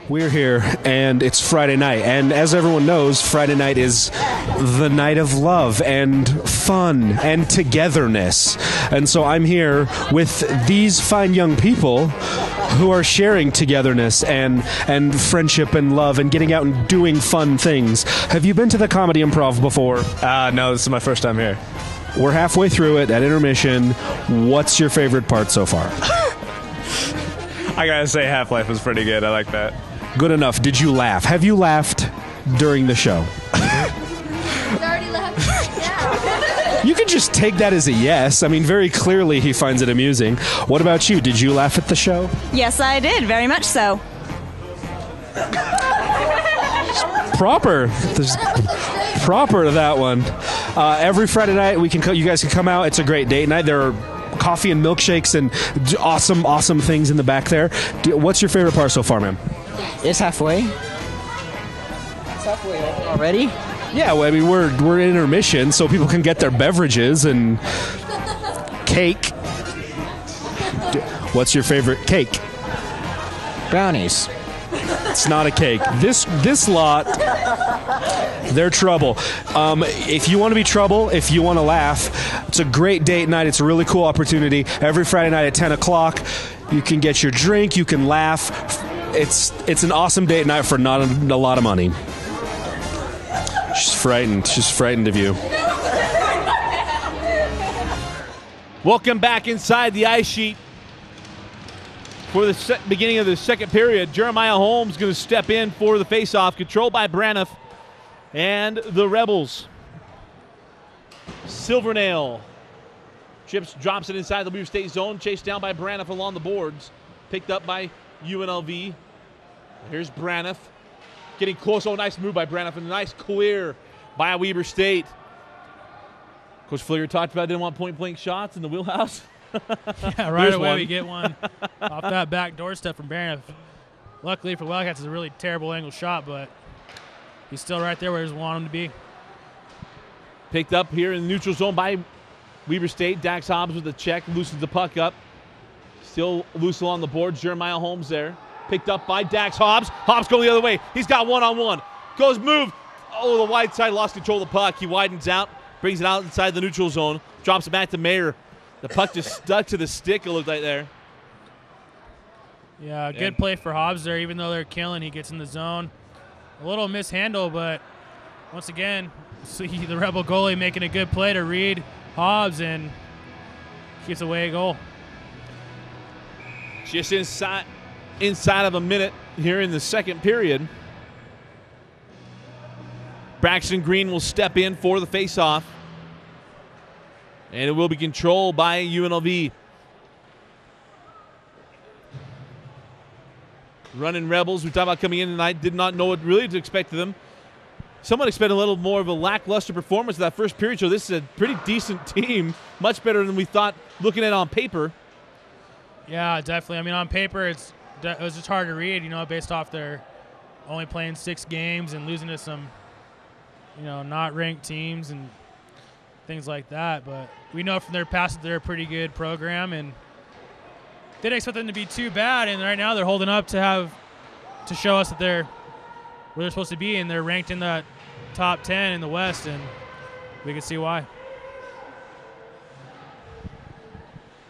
We're here, and it's Friday night. And as everyone knows, Friday night is the night of love and fun and togetherness. And so I'm here with these fine young people who are sharing togetherness and friendship and love and getting out and doing fun things. Have you been to the Comedy Improv before? No, this is my first time here. We're halfway through it at intermission. What's your favorite part so far? I gotta say, Half-Life was pretty good. I like that. Good enough. Did you laugh? Have you laughed during the show? Already left. Yeah. You can just take that as a yes. I mean, very clearly he finds it amusing. What about you? Did you laugh at the show? Yes, I did. Very much so. Proper. There's proper to that one. Every Friday night, you guys can come out. It's a great date night. There are coffee and milkshakes and awesome things in the back there. What's your favorite part so far, ma'am? It's halfway. It's halfway already? Yeah, well, I mean, we're in intermission, so people can get their beverages and cake. What's your favorite cake? Brownies. It's not a cake. This lot, they're trouble. If you want to be trouble, if you want to laugh, it's a great date night. It's a really cool opportunity. Every Friday night at 10 o'clock, you can get your drink, you can laugh. It's an awesome date night for not a lot of money. She's frightened. She's frightened of you. Welcome back inside the ice sheet for the beginning of the second period. Jeremiah Holmes going to step in for the faceoff, controlled by Braniff and the Rebels. Silvernail drops it inside the Weber State zone, chased down by Braniff along the boards, picked up by UNLV. Here's Braniff getting close. Oh, nice move by Braniff, and a nice clear by Weber State. Coach Fleer talked about didn't want point-blank shots in the wheelhouse. Yeah, right away we get one off that back doorstep from Braniff. Luckily for Wildcats, it's a really terrible angle shot, but he's still right there where he want him to be. Picked up here in the neutral zone by Weber State. Dax Hobbs with the check, loosens the puck up. Still loose along the board. Jeremiah Holmes there. Picked up by Dax Hobbs. Hobbs going the other way. He's got one-on-one. Goes move. Oh, the wide side lost control of the puck. He widens out, brings it out inside the neutral zone, drops it back to Mayer. The puck just stuck to the stick, it looked like there. Yeah, good play for Hobbs there. Even though they're killing, he gets in the zone. A little mishandle, but once again, see the Rebel goalie making a good play to read Hobbs and keeps away a goal. Just inside of a minute here in the second period. Braxton Green will step in for the faceoff. And it will be controlled by UNLV. Running Rebels, we talked about coming in tonight, did not know what really to expect of them. Someone expected a little more of a lackluster performance in that first period, so this is a pretty decent team, much better than we thought looking at it on paper. Yeah, definitely. I mean, on paper, it was just hard to read, based off their only playing 6 games and losing to some, not ranked teams and things like that. But we know from their past that they're a pretty good program, and didn't expect them to be too bad. And right now they're holding up to show us that they're where they're supposed to be, and they're ranked in the top 10 in the West, and we can see why.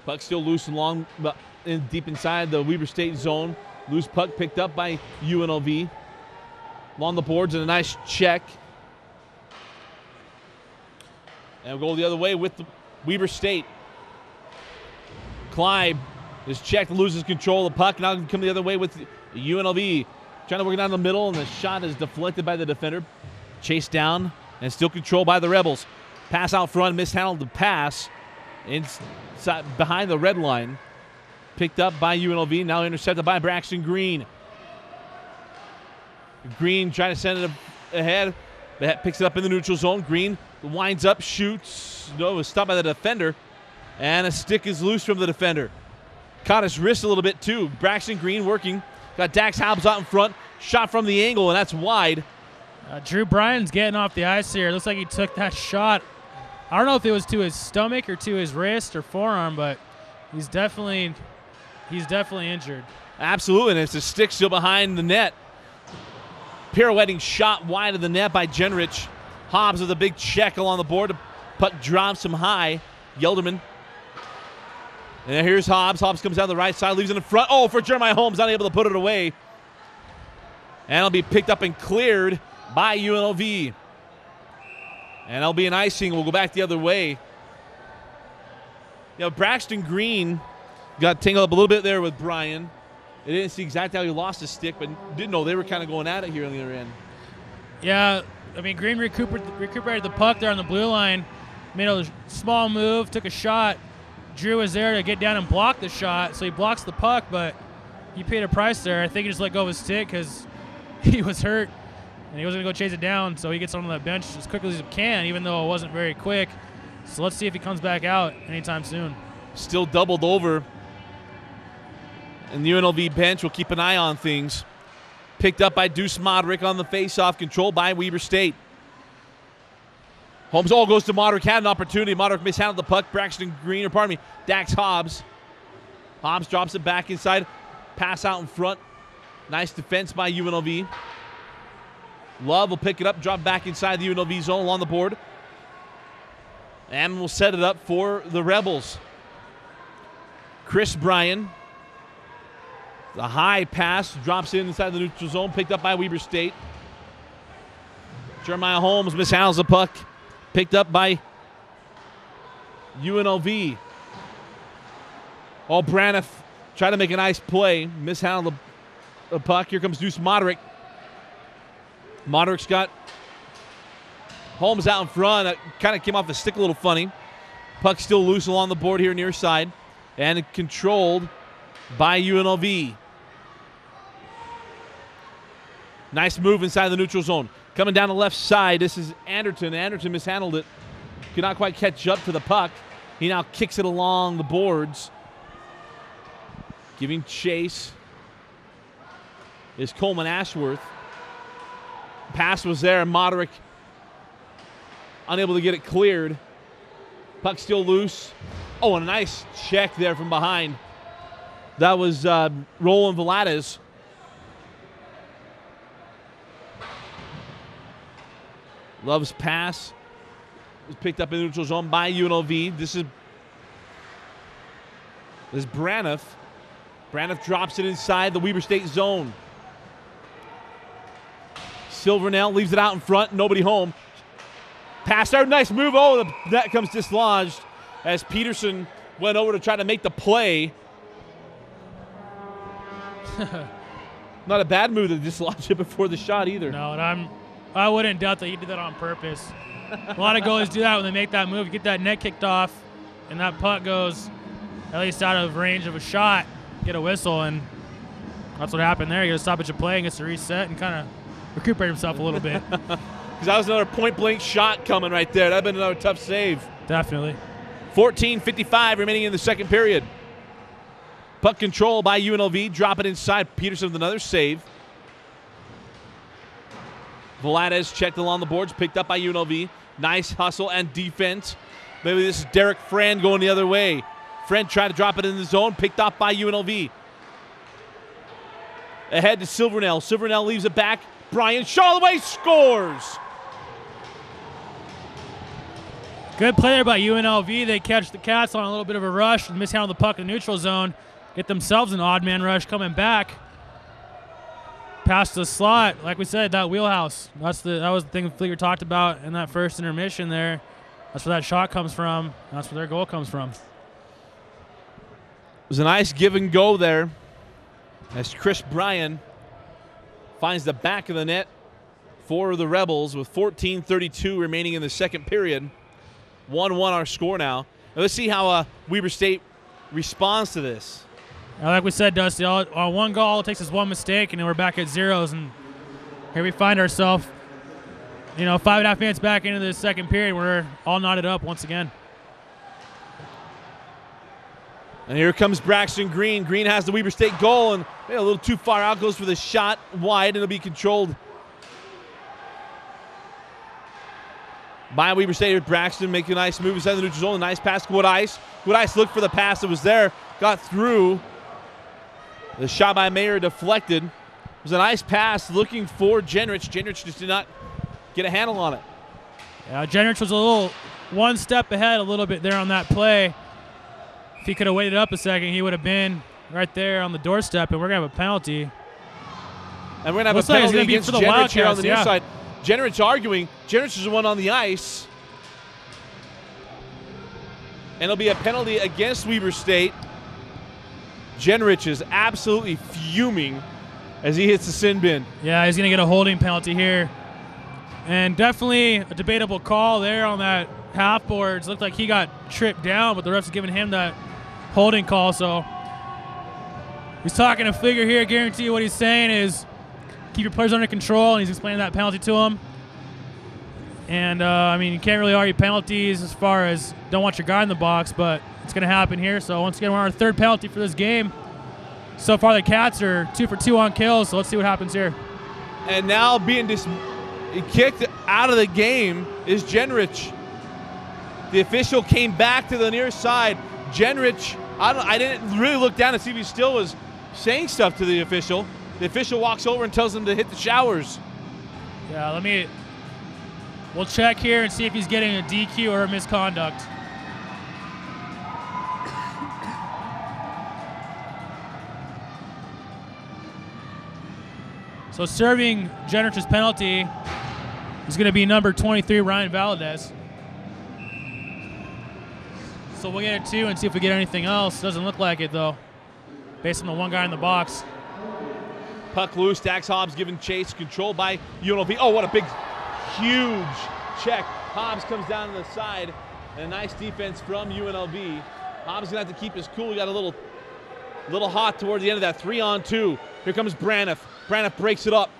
Puck still loose along deep inside the Weber State zone. Loose puck picked up by UNLV. Along the boards and a nice check. And we'll go the other way with the Weber State. Clyde is checked, loses control of the puck. Now can come the other way with UNLV. Trying to work it down the middle, and the shot is deflected by the defender. Chased down and still controlled by the Rebels. Pass out front, mishandled the pass inside behind the red line. picked up by UNLV, now intercepted by Braxton Green. Green trying to send it ahead. Picks it up in the neutral zone. Green winds up, shoots. No, it was stopped by the defender. And a stick is loose from the defender. Caught his wrist a little bit too. Braxton Green working. Got Dax Hobbs out in front. Shot from the angle, and that's wide. Drew Bryan's getting off the ice here. Looks like he took that shot. I don't know if it was to his stomach or to his wrist or forearm, but he's definitely injured. Absolutely, and it's a stick still behind the net. Pirouetting shot wide of the net by Jenrich. Hobbs with a big check along the board. The puck drops him high. Yelderman. And here's Hobbs. Hobbs comes down the right side, leaves it in front. Oh, for Jeremiah Holmes, unable to put it away. And it'll be picked up and cleared by UNLV. And it'll be an icing. We'll go back the other way. You know, Braxton Green got tangled up a little bit there with Bryan. They didn't see exactly how he lost his stick, but didn't know they were kind of going at it here on the other end. Yeah, I mean, Green recuperated the puck there on the blue line, made a small move, took a shot. Drew was there to get down and block the shot, so he blocks the puck, but he paid a price there. I think he just let go of his stick because he was hurt, and he wasn't going to go chase it down, so he gets on that bench as quickly as he can, even though it wasn't very quick. So let's see if he comes back out anytime soon. Still doubled over. And the UNLV bench will keep an eye on things. Picked up by Deuce Moderick on the faceoff, controlled by Weber State. Holmes all goes to Moderick, had an opportunity. Moderick mishandled the puck. Braxton Green, or pardon me, Dax Hobbs. Hobbs drops it back inside. Pass out in front. Nice defense by UNLV. Love will pick it up, drop back inside the UNLV zone along the board. And we'll set it up for the Rebels. Chris Bryan. The high pass drops in inside the neutral zone, picked up by Weber State. Jeremiah Holmes mishandles the puck, picked up by UNLV. Braniff tried to make a nice play, mishandled the puck. Here comes Deuce Moderick. Moderick's got Holmes out in front. That kind of came off the stick a little funny. Puck still loose along the board here near side, and controlled by UNLV. Nice move inside the neutral zone. Coming down the left side, this is Anderton. Anderton mishandled it. Could not quite catch up to the puck. He now kicks it along the boards. Giving chase is Coleman Ashworth. Pass was there. Moderick unable to get it cleared. Puck still loose. Oh, and a nice check there from behind. That was Roland Velades. Love's pass was picked up in the neutral zone by UNLV. This is Braniff. Braniff drops it inside the Weber State zone. Silvernell leaves it out in front. Nobody home. Pass there. Nice move. Oh, that comes dislodged as Peterson went over to try to make the play. Not a bad move to dislodge it before the shot either. No, and I wouldn't doubt that he did that on purpose. A lot of goalies do that when they make that move. You get that net kicked off, and that puck goes at least out of range of a shot, get a whistle, and that's what happened there. He gets to stop at your play and gets to reset and kind of recuperate himself a little bit. Because that was another point-blank shot coming right there. That would have been another tough save. Definitely. 14:55 remaining in the second period. Puck control by UNLV. Drop it inside. Peterson with another save. Velades checked along the boards. Picked up by UNLV. Nice hustle and defense. Maybe this is Derek Friend going the other way. Friend tried to drop it in the zone. Picked up by UNLV. Ahead to Silvernell. Silvernell leaves it back. Bryan Charleway scores. Good play there by UNLV. They catch the Cats on a little bit of a rush and mishandle the puck in the neutral zone. Get themselves an odd man rush coming back. Past the slot, like we said, that wheelhouse. That was the thing Fleeger talked about in that first intermission there. That's where that shot comes from. That's where their goal comes from. It was a nice give and go there as Chris Bryan finds the back of the net for the Rebels with 14:32 remaining in the second period. 1-1 our score now. Let's see how Weber State responds to this. Like we said, Dusty, on one goal, it takes us one mistake, and then we're back at zeros. And here we find ourselves, 5.5 minutes back into the second period. We're all knotted up once again. And here comes Braxton Green. Green has the Weber State goal, and a little too far out, goes for the shot wide, and it'll be controlled by Weber State. With Braxton making a nice move inside the neutral zone. A nice pass to Woodice. Woodice looked for the pass that was there, got through. The shot by Mayer deflected. It was a nice pass looking for Jenrich. Jenrich just did not get a handle on it. Yeah, Jenrich was a little one step ahead a little bit there on that play. If he could have waited up a second, he would have been right there on the doorstep, and we're going to have a penalty. And we're going to have a penalty against the Jenrich here on the near yeah. side. Jenrich arguing. Jenrich is the one on the ice. And it'll be a penalty against Weber State. Jenrich is absolutely fuming as he hits the sin bin. Yeah, he's going to get a holding penalty here. And definitely a debatable call there on that half boards. Looked like he got tripped down, but the ref's giving him that holding call. So he's talking a figure here. Guarantee you what he's saying is keep your players under control, and he's explaining that penalty to him. And, you can't really argue penalties as far as don't want your guy in the box, but it's going to happen here. So once again, we're on our third penalty for this game. So far, the Cats are 2 for 2 on kills, so let's see what happens here. And now being kicked out of the game is Jenrich. The official came back to the near side. Jenrich, I didn't really look down to see if he still was saying stuff to the official. The official walks over and tells him to hit the showers. Yeah, we'll check here and see if he's getting a DQ or a misconduct. So serving Jenrich's penalty is going to be number 23, Ryan Valadez. So we'll get it 2 and see if we get anything else. Doesn't look like it, though, based on the one guy in the box. Puck loose. Dax Hobbs giving chase. Controlled by UNLV. Oh, what a big, huge check. Hobbs comes down to the side. And a nice defense from UNLV. Hobbs going to have to keep his cool. He got a little hot toward the end of that 3-on-2. Here comes Braniff. Braniff breaks it up.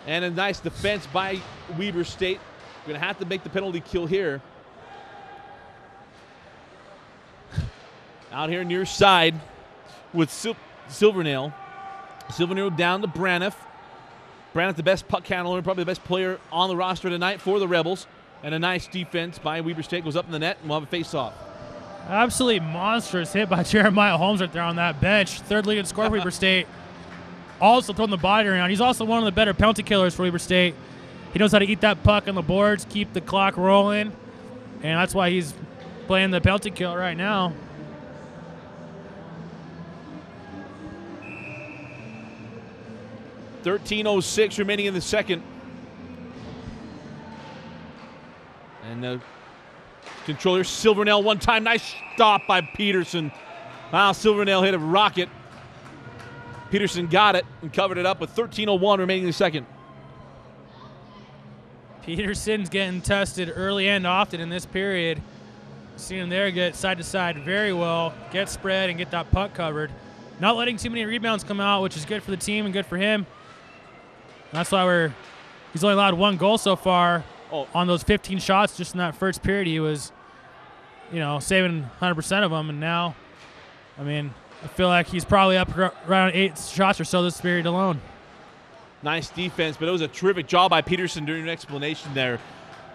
And a nice defense by Weber State. Going to have to make the penalty kill here. Out here near side with Silvernail. Silvernail down to Braniff. Braniff, the best puck handler, probably the best player on the roster tonight for the Rebels. And a nice defense by Weber State goes up in the net, and we'll have a face-off. Absolutely monstrous hit by Jeremiah Holmes right there on that bench. Third leading scorer for Weber State. Also throwing the body around. He's also one of the better penalty killers for Weber State. He knows how to eat that puck on the boards, keep the clock rolling, and that's why he's playing the penalty kill right now. .13:06 remaining in the second. And the controller, Silvernail, one time. Nice stop by Peterson. Wow, Silvernail hit a rocket. Peterson got it and covered it up with 13:01 remaining in the second. Peterson's getting tested early and often in this period. Seeing him there get side to side very well, get spread and get that puck covered. Not letting too many rebounds come out, which is good for the team and good for him. That's why he's only allowed 1 goal so far on those 15 shots just in that first period. He was, saving 100% of them, and now, I feel like he's probably up around 8 shots or so this period alone. Nice defense, but it was a terrific job by Peterson during an explanation there.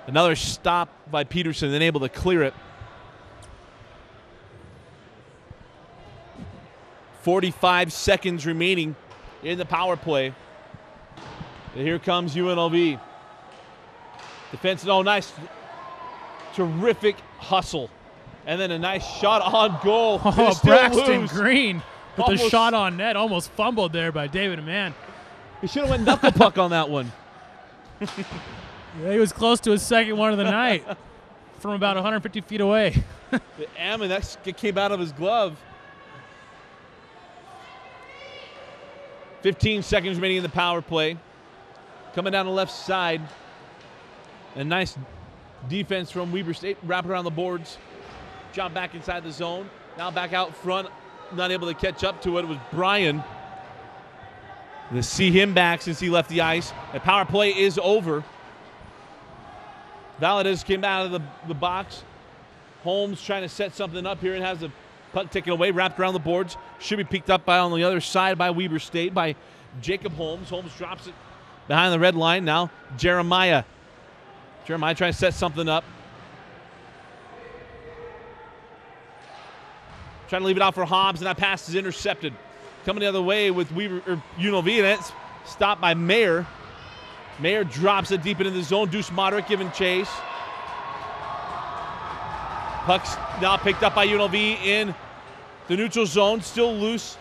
Another stop by Peterson, then able to clear it. 45 seconds remaining in the power play. And here comes UNLV. Defense, nice, terrific hustle. And then a nice shot on goal. Oh, Braxton Green with the shot on net. Almost fumbled there by David Mann. He should have went knuckle puck on that one. Yeah, he was close to his second one of the night from about 150 feet away. That came out of his glove. 15 seconds remaining in the power play. Coming down the left side. A nice defense from Weber State. Wrap around the boards. Jump back inside the zone. Now back out front not able to catch up to it. It was Brian. To see him back since he left the ice. The power play is over. Valadez came out of the box. Holmes trying to set something up here and has the puck taken away, wrapped around the boards. Should be picked up by on the other side by Weber State, by Jacob Holmes. Holmes drops it behind the red line. Now Jeremiah. Jeremiah trying to set something up. Trying to leave it out for Hobbs, and that pass is intercepted. Coming the other way with UNLV, and it's stopped by Mayer. Mayer drops it deep into the zone. Deuce Moderick giving chase. Puck's now picked up by UNLV in the neutral zone, still loose.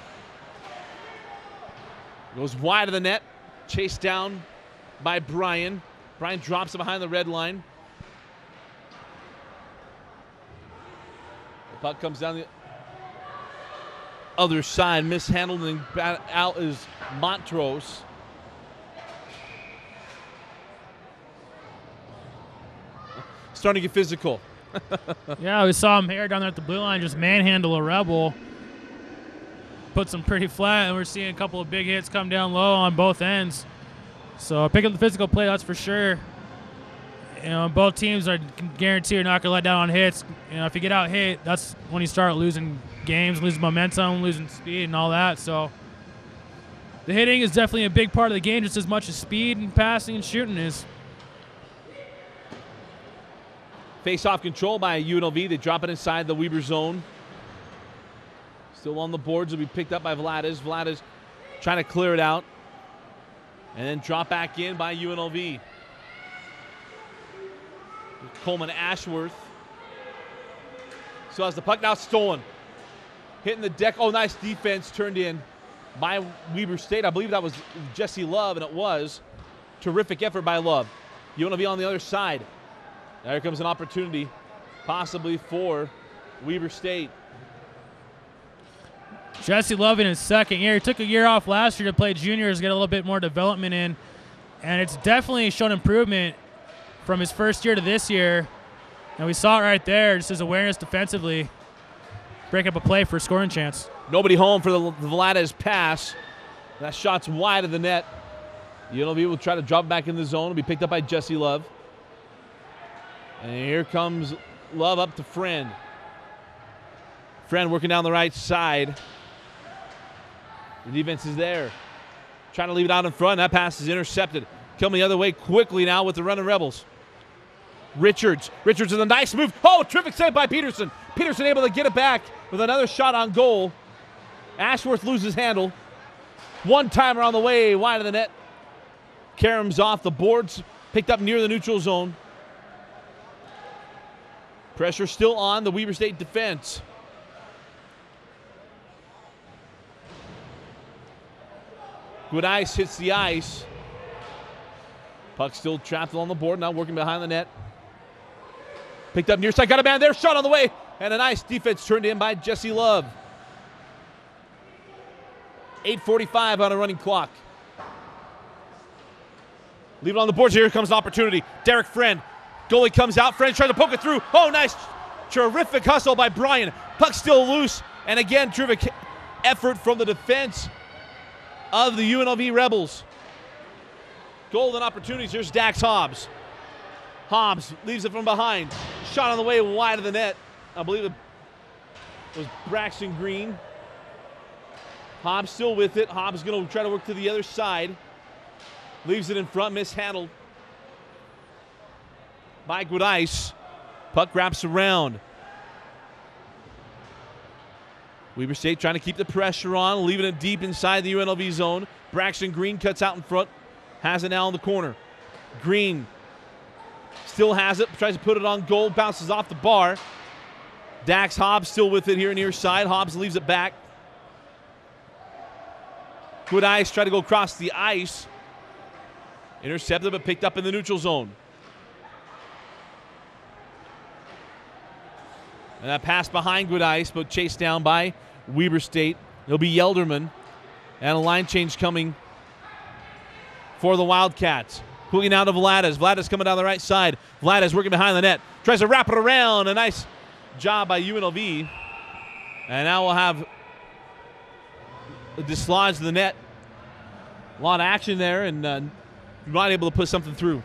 Goes wide of the net, chased down by Brian. Brian drops it behind the red line. The puck comes down the other side, mishandled, and out is Montrose. Starting to get physical. Yeah, we saw him here down there at the blue line just manhandle a Rebel. Puts him pretty flat, and we're seeing a couple of big hits come down low on both ends. So pick up the physical play, that's for sure. You know, both teams are guaranteed you're not going to let down on hits. You know, if you get out hit, that's when you start losing games, losing momentum, losing speed and all that. So the hitting is definitely a big part of the game, just as much as speed and passing and shooting is. Face-off control by UNLV. They drop it inside the Weber zone. Still on the boards. Will be picked up by Vlades. Vlades trying to clear it out. And then drop back in by UNLV. Coleman Ashworth. So has the puck now stolen. Hitting the deck. Oh, nice defense turned in by Weber State. I believe that was Jesse Love, and it was. Terrific effort by Love. UNLV on the other side. There comes an opportunity, possibly for Weber State. Jesse Love in his second year. He took a year off last year to play juniors, get a little bit more development in, and it's definitely shown improvement from his first year to this year. And we saw it right there, just his awareness defensively. Break up a play for a scoring chance. Nobody home for the Vlades pass. That shot's wide of the net. UNLV will try to drop back in the zone. It'll be picked up by Jesse Love. And here comes Love up to Friend. Friend working down the right side. The defense is there. Trying to leave it out in front. That pass is intercepted. Coming the other way quickly now with the running Rebels. Richards with a nice move. Oh, terrific save by Peterson. Peterson able to get it back with another shot on goal. Ashworth loses handle. One-timer on the way, wide of the net. Karam's off the boards. Picked up near the neutral zone. Pressure still on the Weber State defense. Good ice hits the ice. Puck still trapped on the board, now working behind the net. Picked up near side, got a man there, shot on the way, and a nice defense turned in by Jesse Love. 8:45 on a running clock. Leave it on the boards, here comes an opportunity. Derek Friend. Goalie comes out. Friend tries to poke it through. Oh, nice. Terrific hustle by Brian. Puck still loose. And again, terrific effort from the defense of the UNLV Rebels. Golden opportunities. Here's Dax Hobbs. Hobbs leaves it from behind. Shot on the way wide of the net. I believe it was Braxton Green. Hobbs still with it. Hobbs going to try to work to the other side. Leaves it in front. Mishandled by Gudice. Puck wraps around. Weber State trying to keep the pressure on, leaving it deep inside the UNLV zone. Braxton Green cuts out in front, has it now in the corner. Green still has it, tries to put it on goal, bounces off the bar. Dax Hobbs still with it here near side. Hobbs leaves it back. Gudice tried to go across the ice. Intercepted but picked up in the neutral zone. And that pass behind Gudice, but chased down by Weber State. It'll be Yelderman. And a line change coming for the Wildcats. Quickly now to Vlades. Vlades coming down the right side. Vlades working behind the net. Tries to wrap it around. A nice job by UNLV. And now we'll have dislodged the net. A lot of action there, and not able to put something through.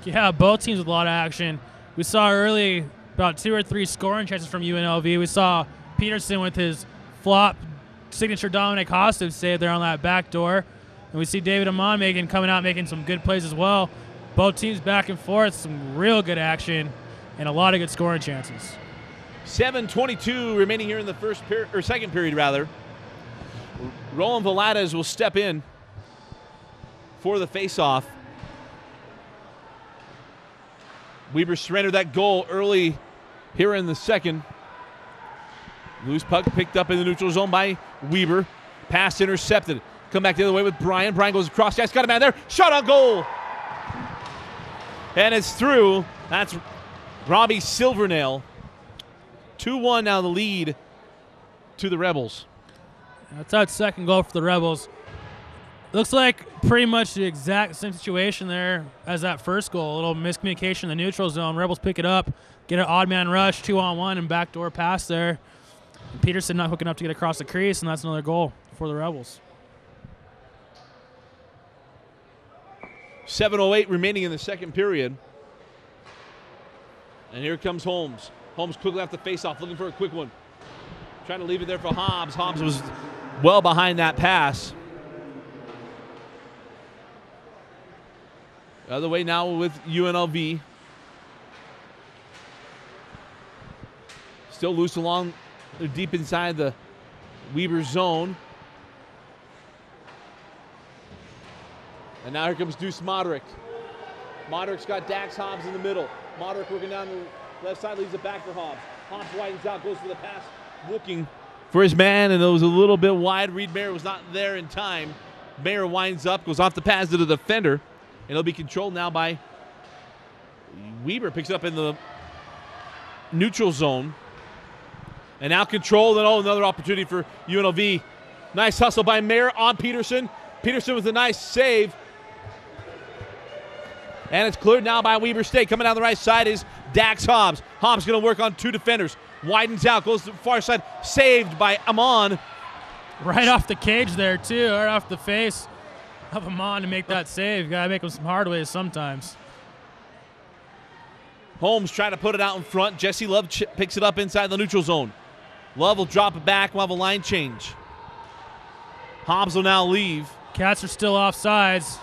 Yeah, both teams with a lot of action. We saw early about 2 or 3 scoring chances from UNLV. We saw Peterson with his flop signature Dominic Hostive save there on that back door. And we see David Amon coming out making some good plays as well. Both teams back and forth, some real good action and a lot of good scoring chances. 7:22 remaining here in the second period rather. Roland Velades will step in for the faceoff. Weber surrendered that goal early here in the second. Loose puck picked up in the neutral zone by Weber. Pass intercepted. Come back the other way with Brian. Brian goes across. Got a man there. Shot on goal. And it's through. That's Robbie Silvernail. 2-1 now the lead to the Rebels. That's that second goal for the Rebels. Looks like pretty much the exact same situation there as that first goal. A little miscommunication in the neutral zone. Rebels pick it up, get an odd man rush, 2-on-1, and backdoor pass there. And Peterson not hooking up to get across the crease, and that's another goal for the Rebels. 7:08 remaining in the second period. And here comes Holmes. Holmes quickly off the face-off, looking for a quick one. Trying to leave it there for Hobbs. Hobbs was well behind that pass. The other way now with UNLV. Still loose along deep inside the Weber zone. And now here comes Deuce Moderick. Moderick's got Dax Hobbs in the middle. Moderick working down the left side, leaves it back for Hobbs. Hobbs widens out, goes for the pass, looking for his man, and it was a little bit wide. Reed Mayer was not there in time. Mayer winds up, goes off the pass to the defender, and it'll be controlled now by Weber. Picks it up in the neutral zone. And now controlled, and another opportunity for UNLV. Nice hustle by Mayer on Peterson. Peterson with a nice save. And it's cleared now by Weber State. Coming down the right side is Dax Hobbs. Hobbs going to work on 2 defenders. Widens out, goes to the far side. Saved by Amon. Right off the cage there, too. Right off the face of Amon to make that save. Got to make him some hard ways sometimes. Holmes trying to put it out in front. Jesse Love picks it up inside the neutral zone. Love will drop it back. We'll have a line change. Hobbs will now leave. Cats are still offsides.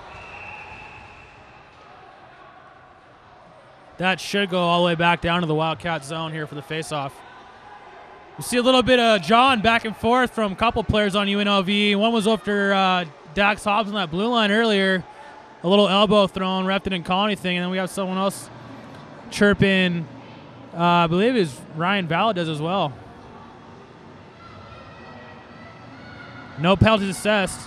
That should go all the way back down to the Wildcat zone here for the faceoff. We see a little bit of John back and forth from a couple players on UNLV. One was after Dax Hobbs on that blue line earlier. A little elbow thrown, ref didn't call anything, and then we have someone else chirping, I believe is Ryan Valadez as well. No penalties assessed.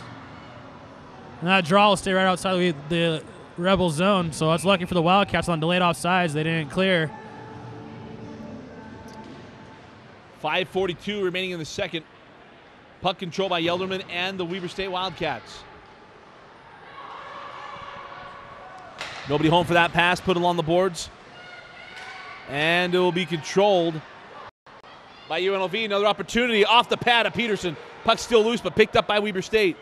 And that draw will stay right outside the Rebel zone, so that's lucky for the Wildcats on delayed offsides. They didn't clear. 5:42 remaining in the second. Puck control by Yelderman and the Weber State Wildcats. Nobody home for that pass, put along the boards. And it will be controlled by UNLV. Another opportunity off the pad of Peterson. Puck still loose, but picked up by Weber State.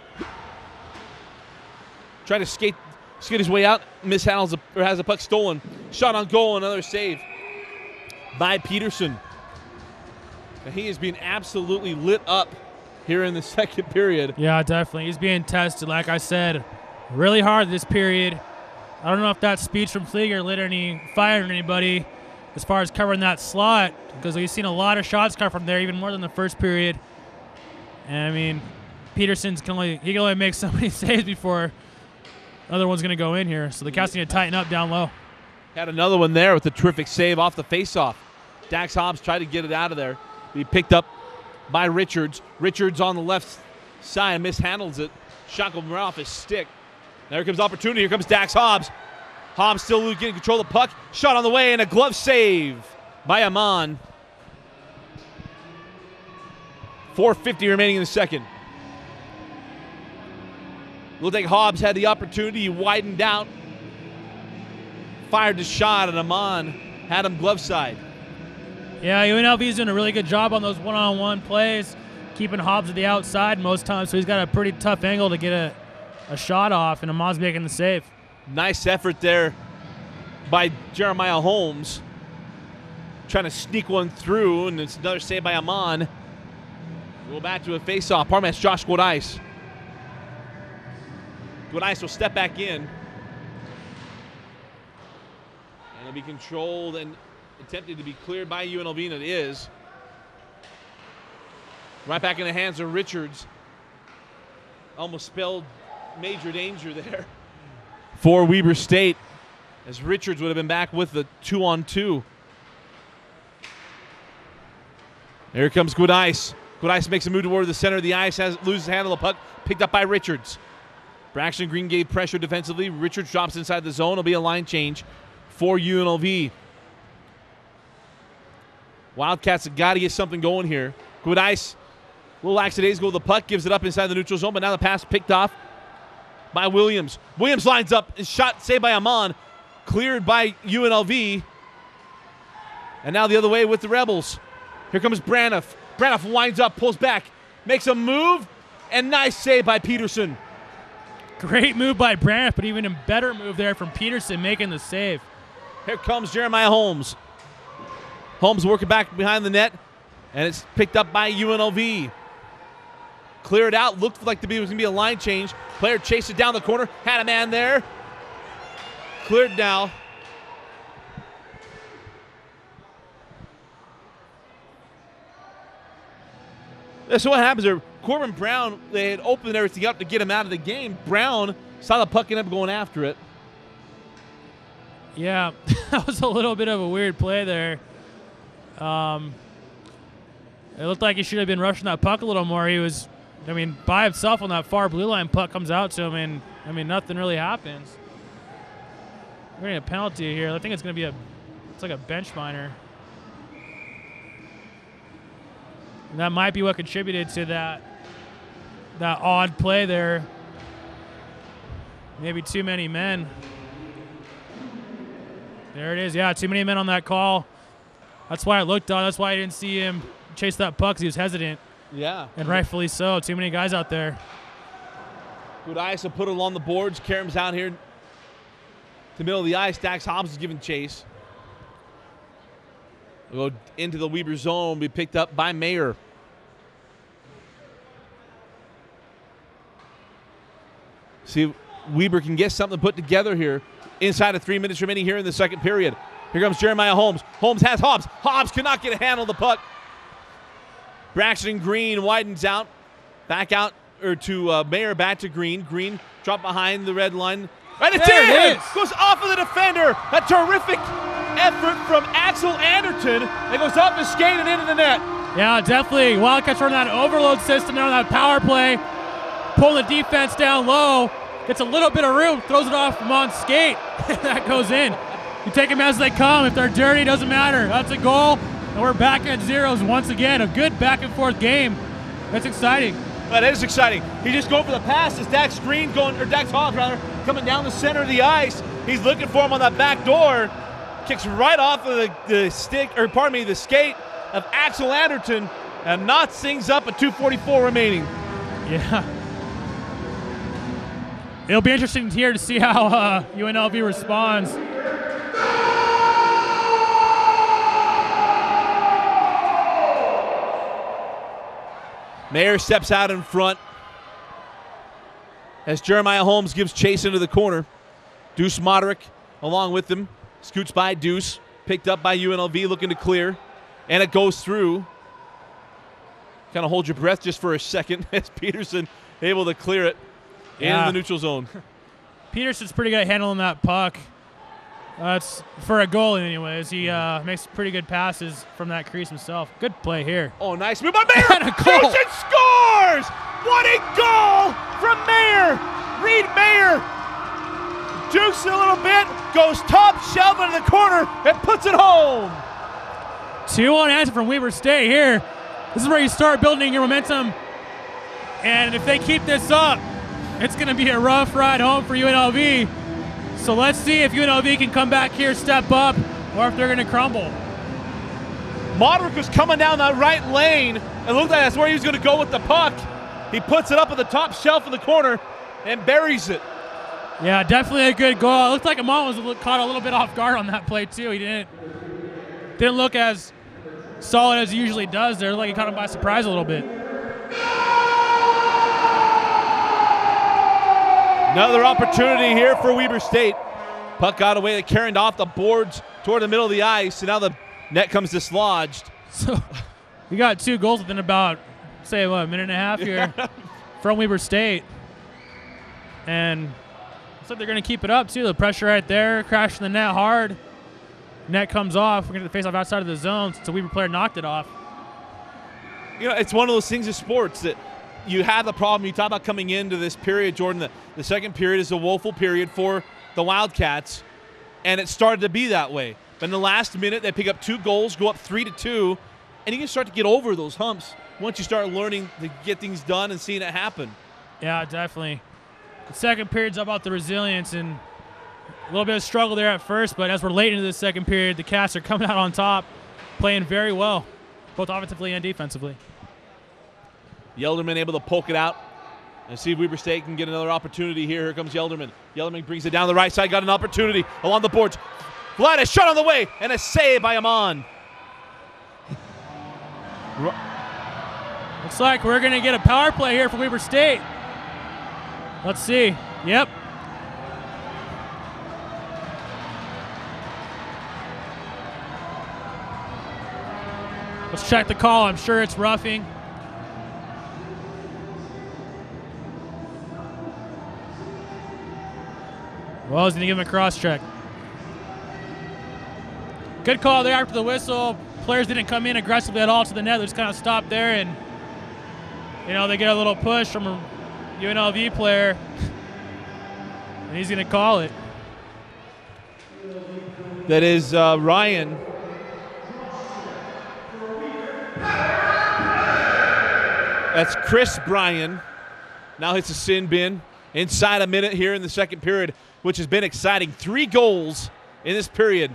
Trying to skate his way out, mishandles or has the puck stolen. Shot on goal, another save by Peterson. And he is being absolutely lit up here in the second period. Yeah, definitely. He's being tested, like I said, really hard this period. I don't know if that speech from Flieger lit any fire in anybody as far as covering that slot, because we've seen a lot of shots come from there, even more than the first period. And I mean, Peterson's can only make so many saves before another one's going to go in here. So the Cats need to tighten up down low. Had another one there with a terrific save off the faceoff. Dax Hobbs tried to get it out of there. He picked up by Richards. Richards on the left side mishandles it. Shot goes right off his stick. There comes opportunity. Here comes Dax Hobbs. Hobbs still getting control of the puck. Shot on the way and a glove save by Amon. 4:50 remaining in the second. Looked like Hobbs had the opportunity. He widened out. Fired the shot, and Amon had him glove side. Yeah, UNLV is doing a really good job on those one-on-one plays. keeping Hobbs at the outside most times, so he's got a pretty tough angle to get a shot off, and Amon's making the save. Nice effort there by Jeremiah Holmes, trying to sneak one through, and it's another save by Amon. Go back to a face-off. Pardon me, that's Josh Guadice. Guadice will step back in. And it'll be controlled and attempted to be cleared by UNLV, and it is. Right back in the hands of Richards. Almost spelled major danger there for Weber State, as Richards would have been back with the 2-on-2. Here comes Guadice. Guadice makes a move toward the center of the ice, loses handle of the puck, picked up by Richards. Braxton Green gave pressure defensively. Richards drops inside the zone. It'll be a line change for UNLV. Wildcats have got to get something going here. Guadice, a little lackadaisical with the puck, gives it up inside the neutral zone, but now the pass picked off by Williams. Williams lines up, is shot, saved by Amon, cleared by UNLV. And now the other way with the Rebels. Here comes Braniff. Braniff winds up, pulls back, makes a move, and nice save by Peterson. Great move by Braniff, but even a better move there from Peterson making the save. Here comes Jeremiah Holmes. Holmes working back behind the net, and it's picked up by UNLV. Clear it out, looked like it was going to be a line change. Player chased it down the corner, had a man there. Cleared now. So what happens there? Corbin Brown, they had opened everything up to get him out of the game. Brown saw the puck and up going after it. Yeah, that was a little bit of a weird play there. It looked like he should have been rushing that puck a little more. He was, by himself on that far blue line. Puck comes out to him, and nothing really happens. We're getting a penalty here. I think it's going to be it's like a bench minor. And that might be what contributed to that odd play there. Maybe too many men. There it is. Yeah, too many men on that call. That's why it looked odd. That's why I didn't see him chase that puck, because he was hesitant. Yeah. And rightfully so. Too many guys out there. Good ice to put it along the boards. Karam's out here to the middle of the ice. Dax Hobbs is giving chase. We'll go into the Weber zone. Be picked up by Mayer. See if Weber can get something put together here. Inside of 3 minutes remaining here in the second period. Here comes Jeremiah Holmes. Holmes has Hobbs. Hobbs cannot get a handle of the puck. Braxton Green widens out. Back out to Mayer, back to Green. Green dropped behind the red line. And it's in! Goes off of the defender. A terrific effort from Axel Anderton. It goes up the skate and into the net. Yeah, definitely. Wildcats running that overload system there on that power play. Pulling the defense down low. Gets a little bit of room. Throws it off from on skate. That goes in. You take them as they come. If they're dirty, it doesn't matter. That's a goal. And we're back at zeros once again. A good back and forth game. That's exciting. That is exciting. He's just going for the pass. It's Dax Hobbs coming down the center of the ice. He's looking for him on that back door. Kicks right off of the skate of Axel Anderton, and knots things up at 2:44 remaining. Yeah. It'll be interesting here to see how UNLV responds. Mayer steps out in front as Jeremiah Holmes gives chase into the corner. Deuce Moderick along with him. Scoots by Deuce. Picked up by UNLV, looking to clear. And it goes through. Kind of hold your breath just for a second as Peterson able to clear it into the neutral zone. Peterson's pretty good at handling that puck. That's for a goal anyways. He makes pretty good passes from that crease himself. Good play here. Oh, nice move by Mayer. And a goal. Peterson scores! What a goal from Mayer! Reed Mayer jukes it a little bit, goes top shelf into the corner, and puts it home. 2-1 answer from Weber State here. This is where you start building your momentum. And if they keep this up, it's going to be a rough ride home for UNLV. So let's see if UNLV can come back here, step up, or if they're going to crumble. Modric was coming down that right lane and looked like that's where he was going to go with the puck. He puts it up at the top shelf in the corner and buries it. Yeah, definitely a good goal. It looked like Amon was caught a little bit off guard on that play too. He didn't look as solid as he usually does there. It looked like he caught him by surprise a little bit. Another opportunity here for Weber State. Puck got away, they carried off the boards toward the middle of the ice, and now the net comes dislodged. So we got 2 goals within about, say, what, a minute and a half here from Weber State. And looks like they're going to keep it up, too. The pressure right there, crashing the net hard. Net comes off. We're going to face off outside of the zone, so Weber player knocked it off. You know, it's one of those things in sports that you have the problem. You talk about coming into this period, Jordan. The second period is a woeful period for the Wildcats, and it started to be that way. But in the last minute, they pick up 2 goals, go up 3-2, and you can start to get over those humps once you start learning to get things done and seeing it happen. Yeah, definitely. The second period's about the resilience, and a little bit of struggle there at first, but as we're late into the second period, the Cats are coming out on top, playing very well, both offensively and defensively. Yelderman able to poke it out and see if Weber State can get another opportunity here. Here comes Yelderman. Yelderman brings it down the right side, got an opportunity along the boards. Gladys shot on the way, and a save by Amon. Looks like we're going to get a power play here for Weber State. Let's see. Yep. Let's check the call. I'm sure it's roughing. Well, he's going to give him a cross-check. Good call there after the whistle. Players didn't come in aggressively at all to the net. They just kind of stopped there, and, you know, they get a little push from a UNLV player, and he's going to call it. That is Ryan. That's Chris Bryan. Now hits a sin bin inside a minute here in the second period, which has been exciting. 3 goals in this period.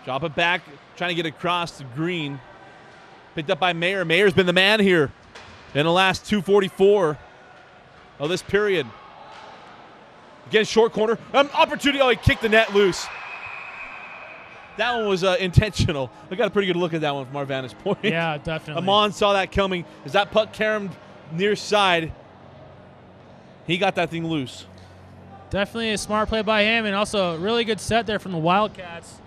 Drop it back, trying to get across to Green. Picked up by Mayer. Mayer's been the man here in the last 2:44 of this period. Again, short corner. Opportunity. Oh, he kicked the net loose. That one was intentional. I got a pretty good look at that one from our vantage point. Yeah, definitely. Amon saw that coming. As that puck carried near side, he got that thing loose. Definitely a smart play by him, and also a really good set there from the Wildcats.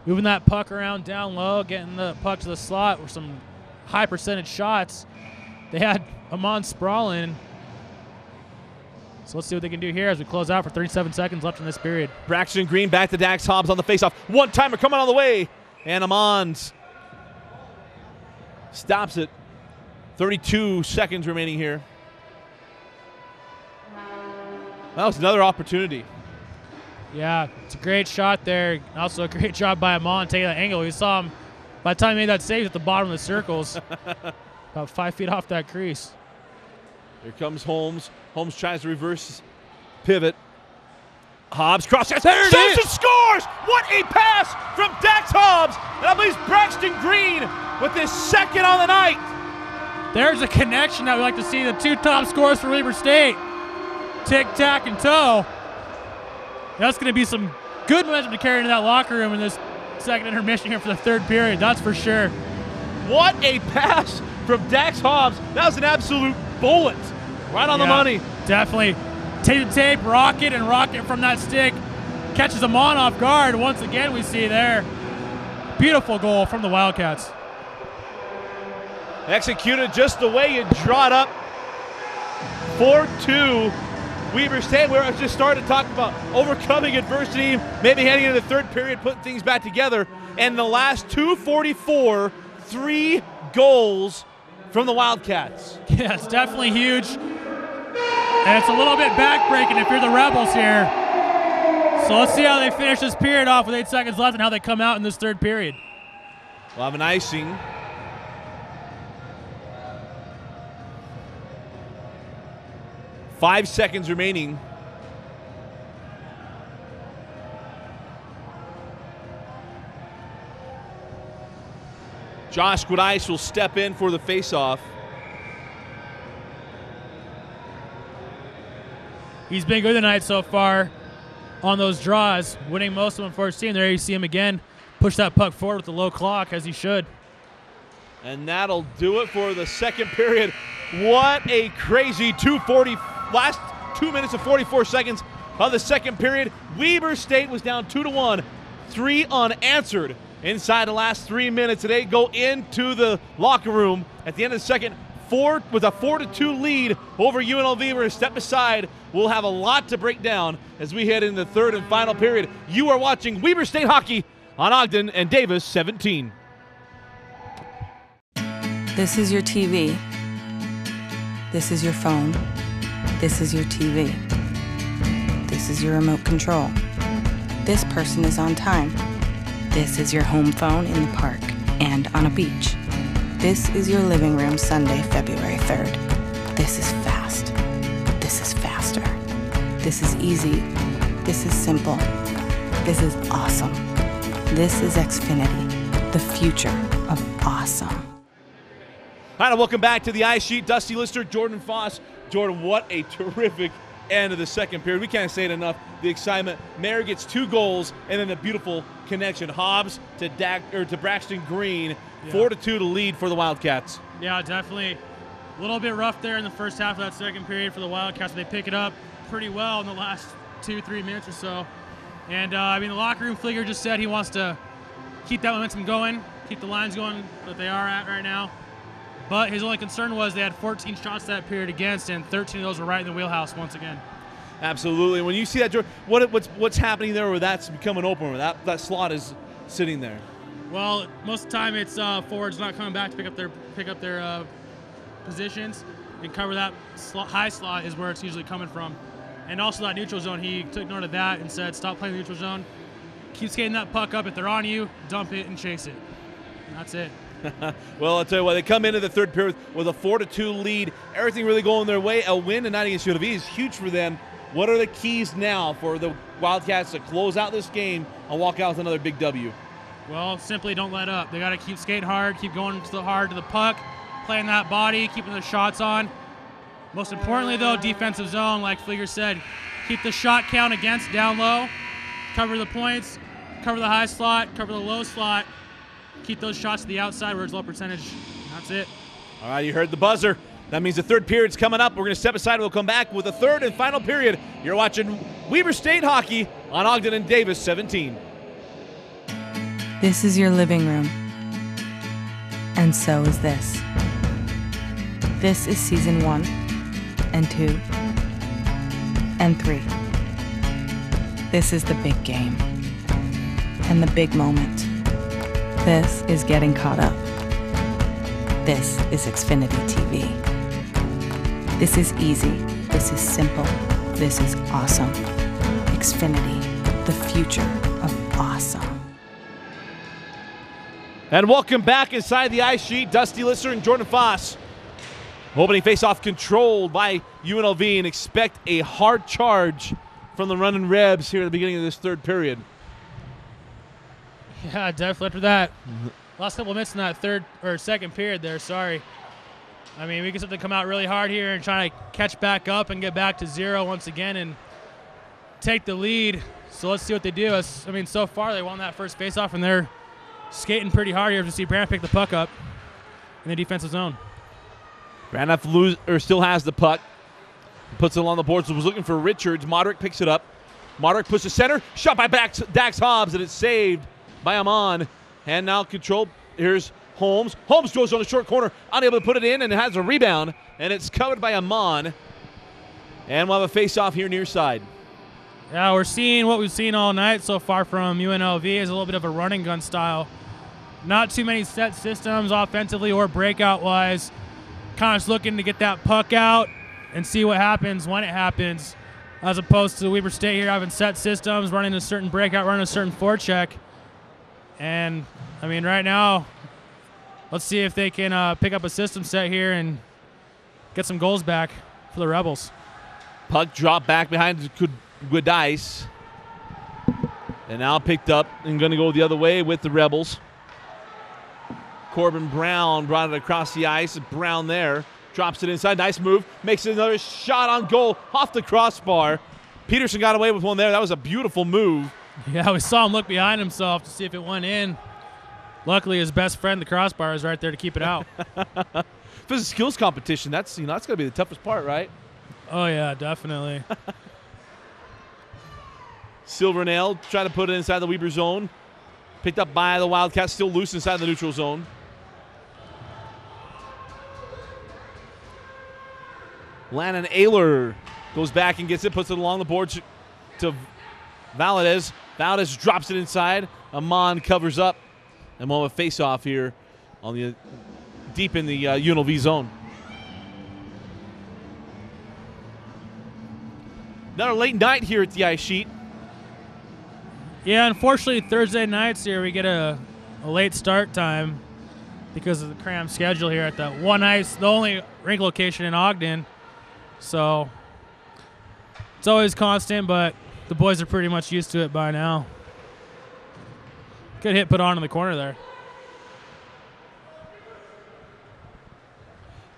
Moving that puck around down low, getting the puck to the slot with some high percentage shots. They had Amon sprawling. So let's see what they can do here as we close out for 37 seconds left in this period. Braxton Green back to Dax Hobbs on the faceoff. One-timer coming on the way. And Amon's stops it. 32 seconds remaining here. That was another opportunity. Yeah, it's a great shot there. Also a great job by Amon taking that angle. We saw him, by the time he made that save, at the bottom of the circles. About 5 feet off that crease. Here comes Holmes. Holmes tries to reverse pivot. Hobbs crosses. There it is. Scores! What a pass from Dax Hobbs. And I believe Braxton Green with his second on the night. There's a connection that we like to see. The 2 top scorers for Weber State. Tic, tac, and toe. That's going to be some good momentum to carry into that locker room in this second intermission here for the third period. That's for sure. What a pass from Dax Hobbs. That was an absolute bullet. Right on the money. Definitely. Tape to tape, rocket from that stick. Catches Amon off guard. Once again, we see there. Beautiful goal from the Wildcats. Executed just the way you draw it up. 4-2. Weber State, where I just started to talk about overcoming adversity, maybe heading into the third period, putting things back together. And the last 2:44, 3 goals from the Wildcats. Yeah, it's definitely huge. And it's a little bit backbreaking if you're the Rebels here. So let's see how they finish this period off with 8 seconds left and how they come out in this third period. We'll have an icing. Five seconds remaining. Josh Gudice will step in for the faceoff. He's been good tonight so far on those draws, winning most of them for his team. There you see him again push that puck forward with the low clock, as he should. And that'll do it for the second period. What a crazy last 2 minutes and 44 seconds of the second period. Weber State was down 2-1, 3 unanswered inside the last 3 minutes. They go into the locker room at the end of the second with a 4-2 lead over UNLV. We're going to step aside. We'll have a lot to break down as we head into the third and final period. You are watching Weber State hockey on Ogden and Davis 17. This is your TV. This is your phone. This is your TV. This is your remote control. This person is on time. This is your home phone in the park and on a beach. This is your living room Sunday, February 3rd. This is fast. This is faster. This is easy. This is simple. This is awesome. This is Xfinity, the future of awesome. All right, welcome back to the ice sheet. Dusty Lister, Jordan Foss. Jordan, what a terrific end of the second period. We can't say it enough. The excitement. Mayer gets 2 goals, and then the beautiful connection. Hobbs to Braxton Green. 4-2 to lead for the Wildcats. Yeah, definitely. A little bit rough there in the first half of that second period for the Wildcats. They pick it up pretty well in the last 2-3 minutes or so. And, the locker room Fligger just said he wants to keep that momentum going, keep the lines going that they are at right now. But his only concern was they had 14 shots that period against, and 13 of those were right in the wheelhouse once again. Absolutely. When you see that, what's happening there where that's becoming open, where that slot is sitting there? Well, most of the time it's forwards not coming back to pick up their positions and cover that high slot is where it's usually coming from. And also that neutral zone, he took note of that and said, stop playing the neutral zone. Keep skating that puck up. If they're on you, dump it and chase it. And that's it. Well, I'll tell you what, they come into the third period with a 4-2 lead. Everything really going their way. A win tonight against UNLV is huge for them. What are the keys now for the Wildcats to close out this game and walk out with another big W? Well, simply don't let up. They got to keep skating hard, keep going hard to the puck, playing that body, keeping the shots on. Most importantly, though, defensive zone, like Fligger said, keep the shot count against down low, cover the points, cover the high slot, cover the low slot, keep those shots to the outside where it's low percentage. That's it. All right, you heard the buzzer. That means the third period's coming up. We're going to step aside and we'll come back with the third and final period. You're watching Weber State hockey on Ogden and Davis 17. This is your living room. And so is this. This is season 1 and 2 and 3. This is the big game and the big moment. This is getting caught up. This is Xfinity TV. This is easy. This is simple. This is awesome. Xfinity, the future of awesome. And welcome back inside the ice sheet. Dusty Lister and Jordan Foss. Opening faceoff controlled by UNLV, and expect a hard charge from the running Rebs here at the beginning of this third period. Yeah, definitely after that. Last couple of minutes in that second period there, sorry. I mean, we can have to come out really hard here and try to catch back up and get back to 0 once again and take the lead. So let's see what they do. So far they won that first faceoff, and they're skating pretty hard here to see Braniff pick the puck up in the defensive zone. Braniff still has the puck. Puts it along the boards. Was looking for Richards. Moderick picks it up. Moderick pushes center. Shot by Dax Hobbs, and it's saved by Amon. And now control. Here's Holmes. Holmes goes on the short corner, unable to put it in, and has a rebound. And it's covered by Amon. And we'll have a face-off here near side. Yeah, we're seeing what we've seen all night so far from UNLV is a little bit of a running gun style. Not too many set systems offensively or breakout-wise. Kind of just looking to get that puck out and see what happens when it happens, as opposed to Weber State here having set systems, running a certain breakout, running a certain forecheck. And, I mean, right now, let's see if they can pick up a system set here and get some goals back for the Rebels. Puck dropped back behind Gudice. And now picked up and going to go the other way with the Rebels. Corbin Brown brought it across the ice. Brown there. Drops it inside. Nice move. Makes another shot on goal off the crossbar. Peterson got away with one there. That was a beautiful move. Yeah, we saw him look behind himself to see if it went in. Luckily, his best friend, the crossbar, is right there to keep it out. If it's a skills competition, that's got to be the toughest part, right? Oh, yeah, definitely. Silvernail trying to put it inside the Weber zone. Picked up by the Wildcats, still loose inside the neutral zone. Lannon Ayler goes back and gets it, puts it along the board to Valadez. Valadez drops it inside. Amon covers up. And we'll have a face-off here on the deep in the UNLV zone. Another late night here at the ice sheet. Yeah, unfortunately, Thursday nights here we get a late start time because of the cramped schedule here at the one ice, the only rink location in Ogden. So it's always constant, but the boys are pretty much used to it by now. Good hit put on in the corner there.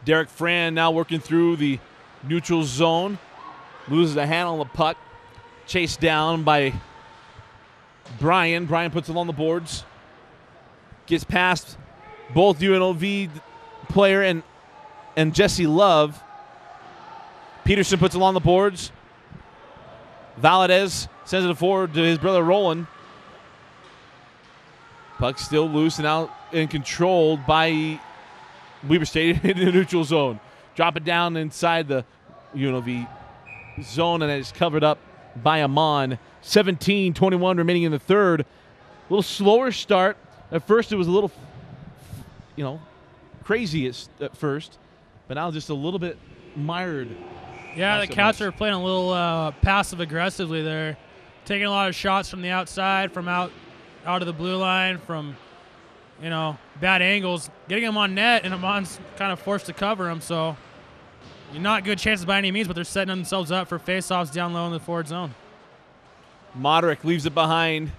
Derek Fran now working through the neutral zone. Loses a hand on the puck. Chased down by Brian. Brian puts it on the boards. Gets past both UNLV player and Jesse Love. Peterson puts it on the boards. Valadez sends it forward to his brother Roland. Puck still loose and out and controlled by Weber State in the neutral zone. Drop it down inside the UNLV zone, and it's covered up by Amon. 17:21 remaining in the third. A little slower start. At first it was a little, crazy at first, but now just a little bit mired. Yeah, the Cats are playing a little passive-aggressively there. Taking a lot of shots from the outside, from out of the blue line, from, bad angles. Getting them on net, and Amon's kind of forced to cover them, so not good chances by any means, but they're setting themselves up for face-offs down low in the forward zone. Moderick leaves it behind.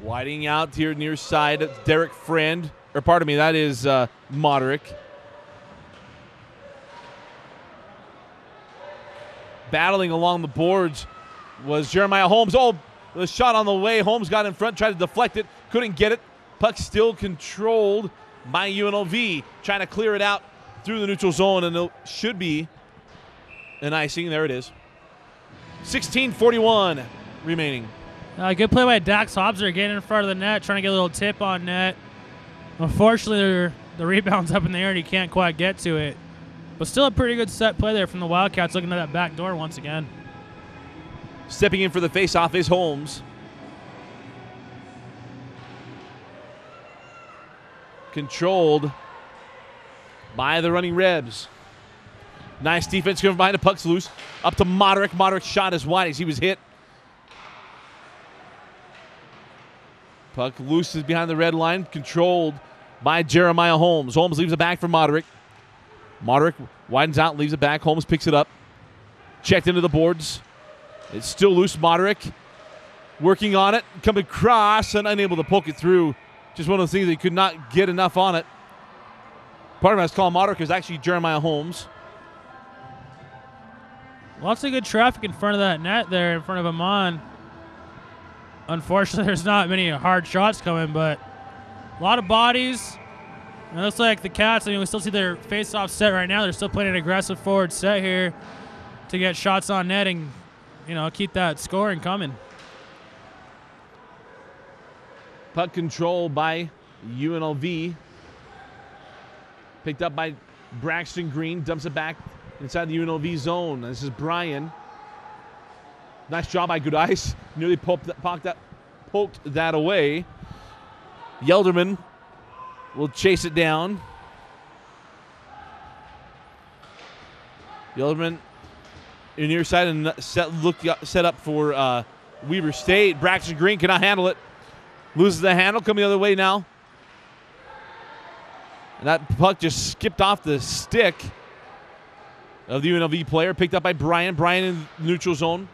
Widening out here near side. It's Derek Friend. Or pardon me, that is Moderick. Battling along the boards was Jeremiah Holmes. Oh, the shot on the way. Holmes got in front, tried to deflect it. Couldn't get it. Puck still controlled by UNLV. Trying to clear it out through the neutral zone, and it should be an icing. There it is. 16:41 remaining. Good play by Dax Hobser, getting in front of the net, trying to get a little tip on net. Unfortunately, the rebound's up in the air and he can't quite get to it. But still a pretty good set play there from the Wildcats, looking at that back door once again. Stepping in for the face-off is Holmes. Controlled by the running Rebs. Nice defense coming behind the puck's loose. Up to Moderick. Moderick's shot is wide as he was hit. Puck loose is behind the red line. Controlled by Jeremiah Holmes. Holmes leaves it back for Moderick. Moderick widens out, leaves it back. Holmes picks it up. Checked into the boards. It's still loose. Moderick working on it. Coming across and unable to poke it through. Just one of those things that he could not get enough on it. Part of it, I was calling Moderick, is actually Jeremiah Holmes. Lots of good traffic in front of that net there, in front of Amon. Unfortunately, there's not many hard shots coming, but a lot of bodies. And it looks like the Cats, we still see their face-off set right now. They're still playing an aggressive forward set here to get shots on net and, keep that scoring coming. Puck control by UNLV. Picked up by Braxton Green. Dumps it back inside the UNLV zone. This is Brian. Nice job by Good Ice. Nearly poked that away. Yelderman will chase it down. Yelderman in near side and set up for Weber State. Braxton Green cannot handle it. Loses the handle. Coming the other way now. And that puck just skipped off the stick of the UNLV player. Picked up by Brian. Brian in the neutral zone.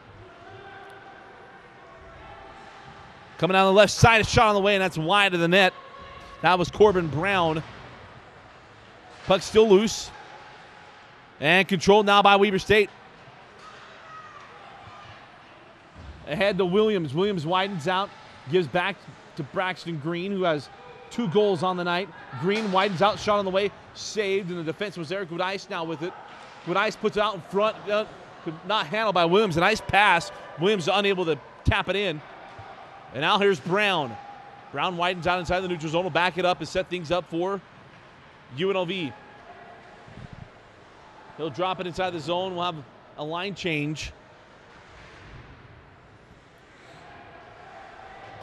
Coming down the left side, a shot on the way, and that's wide of the net. That was Corbin Brown. Puck still loose. And controlled now by Weber State. Ahead to Williams. Williams widens out, gives back to Braxton Green, who has 2 goals on the night. Green widens out, shot on the way, saved, and the defense was Eric Woodice now with it. Woodice puts it out in front, could not handle by Williams. A nice pass. Williams unable to tap it in. And now here's Brown. Brown widens out inside the neutral zone, will back it up and set things up for UNLV. He'll drop it inside the zone. We'll have a line change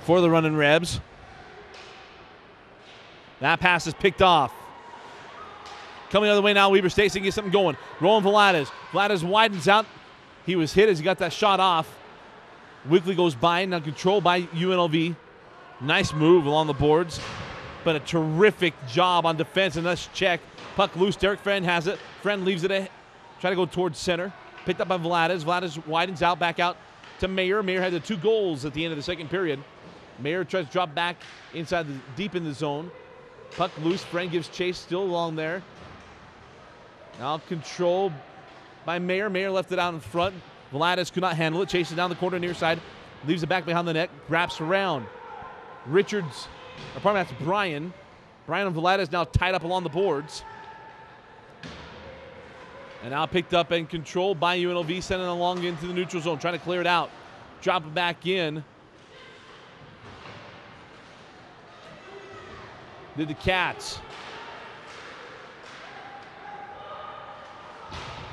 for the running Rebs. That pass is picked off. Coming the other way now, Weber State can get something going. Rowan Vlades. Vlades widens out. He was hit as he got that shot off. Wigley goes by, now controlled by UNLV. Nice move along the boards, but a terrific job on defense, and let's check. Puck loose, Derek Friend has it. Friend leaves it, trying to go towards center. Picked up by Vlades. Vlades widens out, back out to Mayer. Mayer had the 2 goals at the end of the second period. Mayer tries to drop back inside, deep in the zone. Puck loose, Friend gives chase, still along there. Now controlled by Mayer. Mayer left it out in front. Vlades could not handle it, chases down the corner near side, leaves it back behind the net, wraps around. Richards, or pardon me, that's Brian. Brian and Vlades now tied up along the boards. And now picked up and controlled by UNLV, sending it along into the neutral zone, trying to clear it out. Drop it back in. Did the Cats.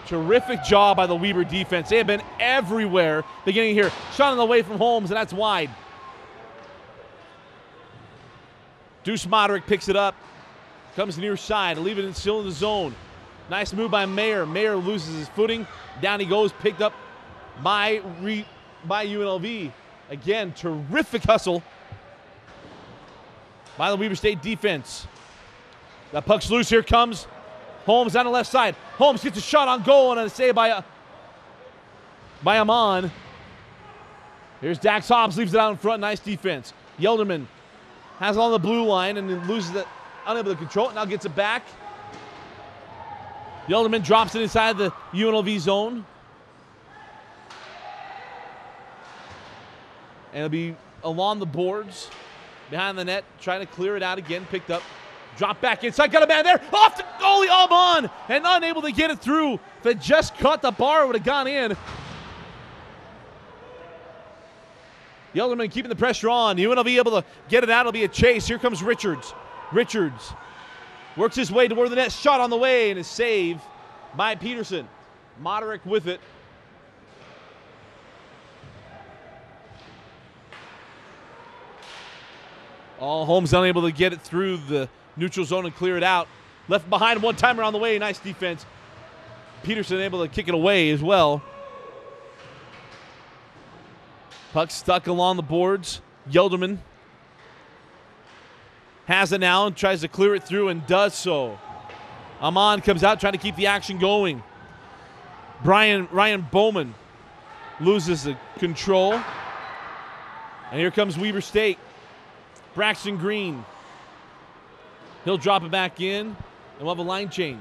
Terrific job by the Weber defense. They have been everywhere beginning here. Shot on the way from Holmes, and that's wide. Deuce Moderick picks it up. Comes near side, leave it still in the zone. Nice move by Mayer. Mayer loses his footing. Down he goes, picked up by UNLV. Again, terrific hustle by the Weber State defense. That puck's loose. Here comes Holmes on the left side. Holmes gets a shot on goal and a save by Amon. Here's Dax Hobbs, leaves it out in front. Nice defense. Yelderman has it on the blue line and then loses it, unable to control it. Now gets it back. Yelderman drops it inside the UNLV zone. And it'll be along the boards, behind the net, trying to clear it out again. Picked up. Drop back inside, got a man there, off the goalie, Amon, and unable to get it through. If it just caught the bar, it would have gone in. Yelderman keeping the pressure on. UNLV able to get it out. It'll be a chase. Here comes Richards. Richards works his way toward the net. Shot on the way and a save by Peterson. Moderick with it. Holmes unable to get it through the neutral zone and clear it out. Left behind one timer on the way. Nice defense. Peterson able to kick it away as well. Puck stuck along the boards. Yelderman has it now and tries to clear it through and does so. Amon comes out trying to keep the action going. Ryan Bowman loses the control. And here comes Weber State. Braxton Green. He'll drop it back in, and we'll have a line change.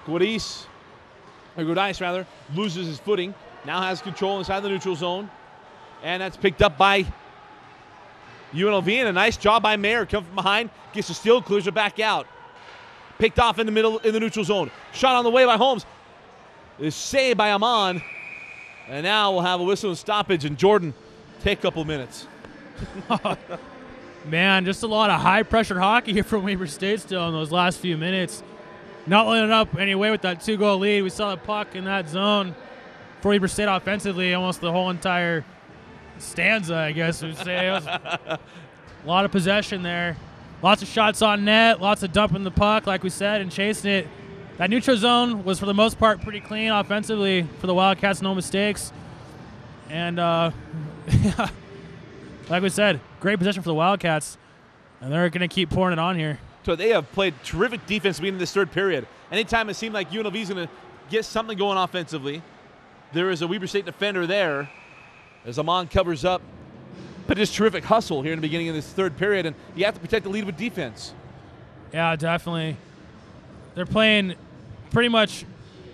Goodice loses his footing. Now has control inside the neutral zone. And that's picked up by UNLV, and a nice job by Mayer. Comes from behind, gets a steal, clears it back out. Picked off in the middle, in the neutral zone. Shot on the way by Holmes. Is saved by Amon. And now we'll have a whistle and stoppage, and Jordan, take a couple minutes. Man, just a lot of high-pressure hockey here from Weber State still in those last few minutes. Not letting it up anyway with that 2-goal lead. We saw the puck in that zone for Weber State offensively, almost the whole entire stanza, I guess we'd say. It was a lot of possession there. Lots of shots on net, lots of dumping the puck, like we said, and chasing it. That neutral zone was, for the most part, pretty clean offensively for the Wildcats, no mistakes. And, like we said, great possession for the Wildcats, and they're going to keep pouring it on here. So they have played terrific defense beginning this third period. Anytime it seemed like UNLV is going to get something going offensively, there is a Weber State defender there as Amon covers up But just terrific hustle here in the beginning of this third period, and you have to protect the lead with defense. Yeah, definitely. They're playing pretty much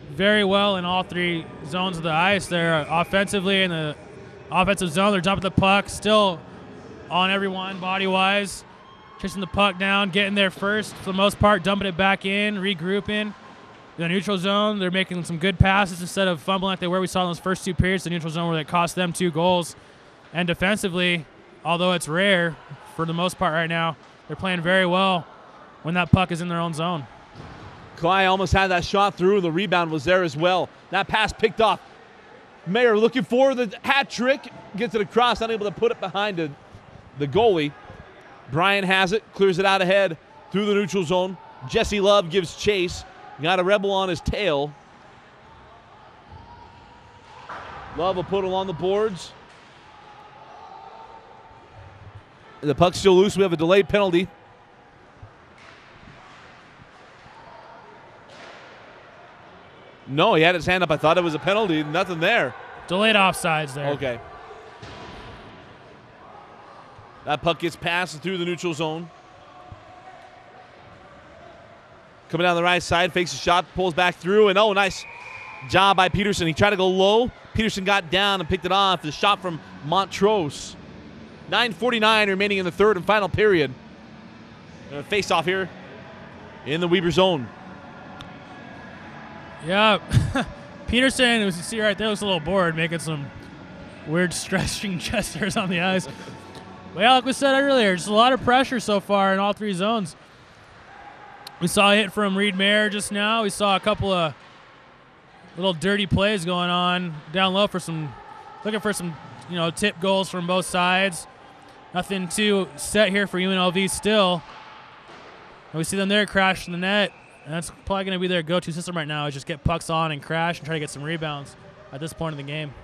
very well in all three zones of the ice. They're offensively in the offensive zone. They're dumping the puck, still on everyone body-wise, chasing the puck down, getting there first for the most part, dumping it back in, regrouping. The neutral zone, they're making some good passes instead of fumbling like they were. We saw in those first two periods, the neutral zone where it cost them 2 goals. And defensively, although it's rare for the most part right now, they're playing very well when that puck is in their own zone. Cly almost had that shot through. The rebound was there as well. That pass picked off. Mayer looking for the hat trick. Gets it across, unable to put it behind the goalie. Brian has it, clears it out ahead through the neutral zone. Jesse Love gives chase. Got a Rebel on his tail. Love will put him on the boards. The puck's still loose. We have a delayed penalty. No, he had his hand up. I thought it was a penalty. Nothing there. Delayed offsides there. Okay. That puck gets passed through the neutral zone. Coming down the right side, fakes a shot, pulls back through, and nice job by Peterson. He tried to go low. Peterson got down and picked it off. The shot from Montrose. 9:49 remaining in the third and final period. Face off here in the Weber zone. Yeah, Peterson, as you see right there, was a little bored, making some weird stretching gestures on the ice. But yeah, like we said earlier, just a lot of pressure so far in all three zones. We saw a hit from Reed Mayer just now. We saw a couple of little dirty plays going on down low looking for some, tip goals from both sides. Nothing too set here for UNLV still. And we see them there crashing the net. And that's probably going to be their go-to system right now, is just get pucks on and crash and try to get some rebounds at this point in the game.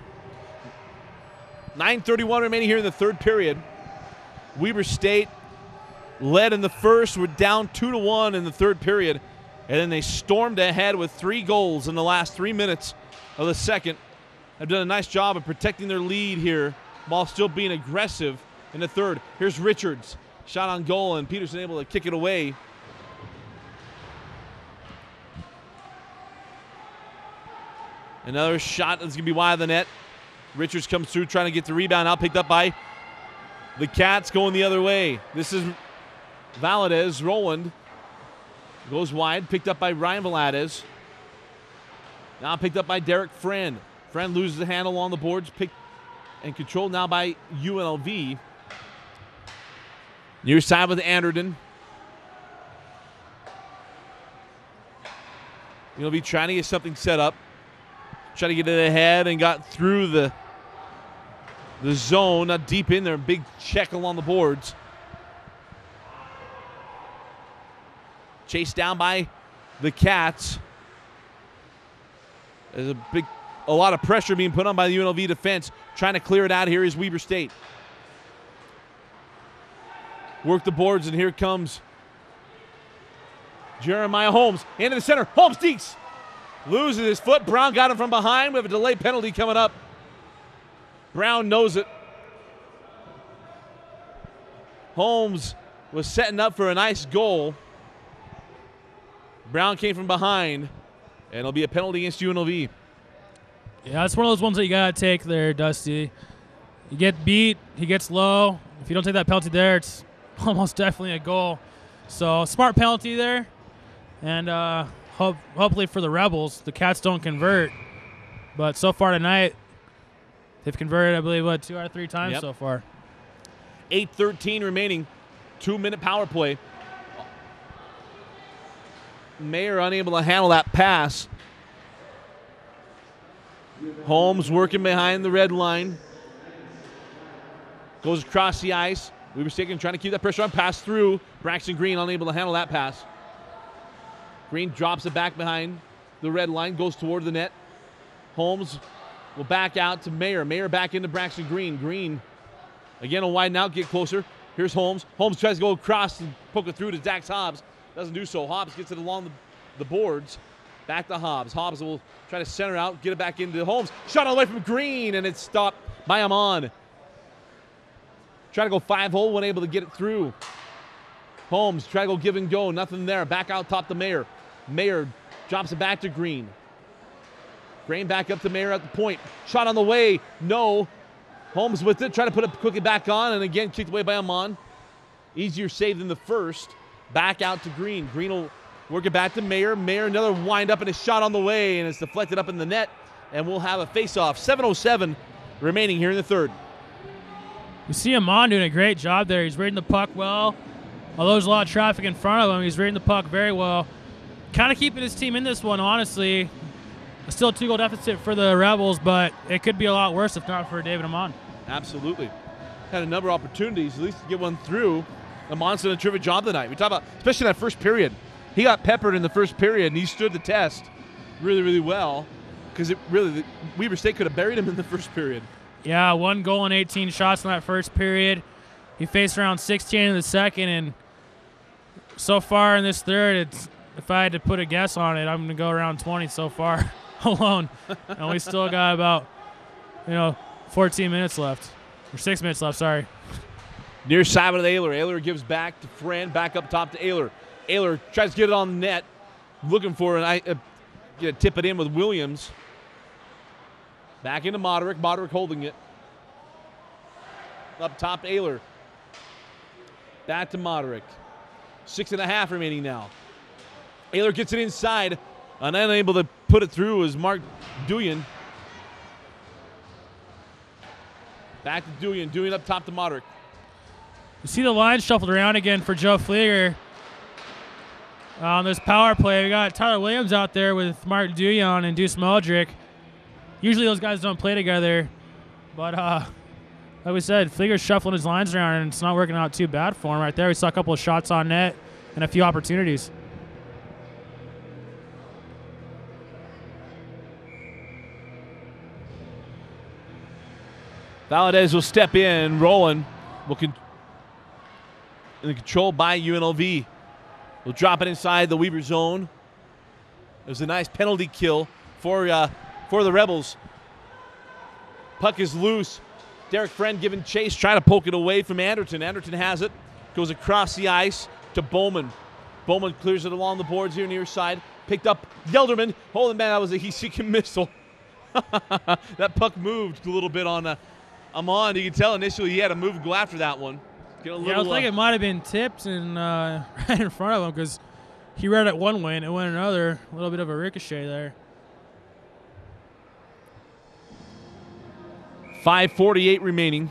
9:31 remaining here in the third period. Weber State led in the first. We're down 2-1 in the third period. And then they stormed ahead with 3 goals in the last 3 minutes of the second. Have done a nice job of protecting their lead here while still being aggressive in the third. Here's Richards. Shot on goal, and Peterson able to kick it away. Another shot that's going to be wide of the net. Richards comes through trying to get the rebound out, picked up by the Cats going the other way. This is Valadez. Roland goes wide, picked up by Ryan Valadez. Now picked up by Derek Friend. Friend loses the handle on the boards, picked and controlled now by UNLV. Near side with Anderton. UNLV trying to get something set up. Trying to get it ahead and got through the zone, not deep in there. Big check along the boards. Chased down by the Cats. There's a lot of pressure being put on by the UNLV defense. Trying to clear it out here is Weber State. Work the boards, and here comes Jeremiah Holmes into the center. Holmes dekes. Loses his foot. Brown got him from behind. We have a delayed penalty coming up. Brown knows it. Holmes was setting up for a nice goal. Brown came from behind, and it'll be a penalty against UNLV. Yeah, it's one of those ones that you got to take there, Dusty. You get beat, he gets low. If you don't take that penalty there, it's almost definitely a goal. So, smart penalty there. And hopefully for the Rebels, the Cats don't convert. But so far tonight, they've converted, I believe, 2 out of 3 times so far. 8:13 remaining. 2-minute power play. Mayer unable to handle that pass. Holmes working behind the red line. Goes across the ice. Weber State trying to keep that pressure on. Pass through. Braxton Green unable to handle that pass. Green drops it back behind the red line. Goes toward the net. Holmes will back out to Mayer. Mayer back into Braxton Green. Green again will widen out, get closer. Here's Holmes. Holmes tries to go across and poke it through to Dax Hobbs. Doesn't do so. Hobbs gets it along the boards. Back to Hobbs. Hobbs will try to center out, get it back into Holmes. Shot away from Green, and it's stopped by Amon. Try to go 5-hole, wasn't able to get it through. Holmes, try to go give and go, nothing there. Back out top to Mayer. Mayer drops it back to Green. Green back up to Mayer at the point. Shot on the way, no. Holmes with it, try to put it quickly back on, and again kicked away by Amon. Easier save than the first. Back out to Green. Green will work it back to Mayer. Mayer, another wind up and a shot on the way, and it's deflected up in the net, and we'll have a face-off. 7:07 remaining here in the third. You see Amon doing a great job there. He's reading the puck well. Although there's a lot of traffic in front of him, he's reading the puck very well. Kind of keeping his team in this one, honestly. Still a 2-goal deficit for the Rebels, but it could be a lot worse if not for David Amon. Absolutely. Had a number of opportunities, at least to get one through. Amon's done a terrific job tonight. We talk about, especially that first period. He got peppered in the first period, and he stood the test really, really well, because Weber State could have buried him in the first period. Yeah, 1 goal and 18 shots in that first period. He faced around 16 in the second, and so far in this third, if I had to put a guess on it, I'm going to go around 20 so far alone. And we still got about, 14 minutes left. Or 6 minutes left, sorry. Near side with Ayler. Ayler gives back to Friend, back up top to Ayler. Ayler tries to get it on the net, looking for tip it in with Williams. Back into Moderick. Moderick holding it. Up top, Ayler. Back to Moderick. 6.5 remaining now. Ayler gets it inside. And unable to put it through is Mark Duyan. Back to Duyan. Duyan up top to Moderick. You see the line shuffled around again for Joe Flieger. On this power play, we got Tyler Williams out there with Mark Duyan and Deuce Meldrick. Usually those guys don't play together. But like we said, Flieger's shuffling his lines around, and it's not working out too bad for him right there. We saw a couple of shots on net and a few opportunities. Valadez will step in. Roland will controlled by UNLV. Will drop it inside the Weaver zone. It was a nice penalty kill for the Rebels. Puck is loose. Derek Friend giving chase, trying to poke it away from Anderton. Anderton has it. Goes across the ice to Bowman. Bowman clears it along the boards here near side. Picked up Gelderman. Holy man, that was a heat-seeking missile. That puck moved a little bit on Amon. You can tell initially he had to move and go after that one. I was thinking it might have been tipped and right in front of him because he read it one way and it went another. A little bit of a ricochet there. 5:48 remaining.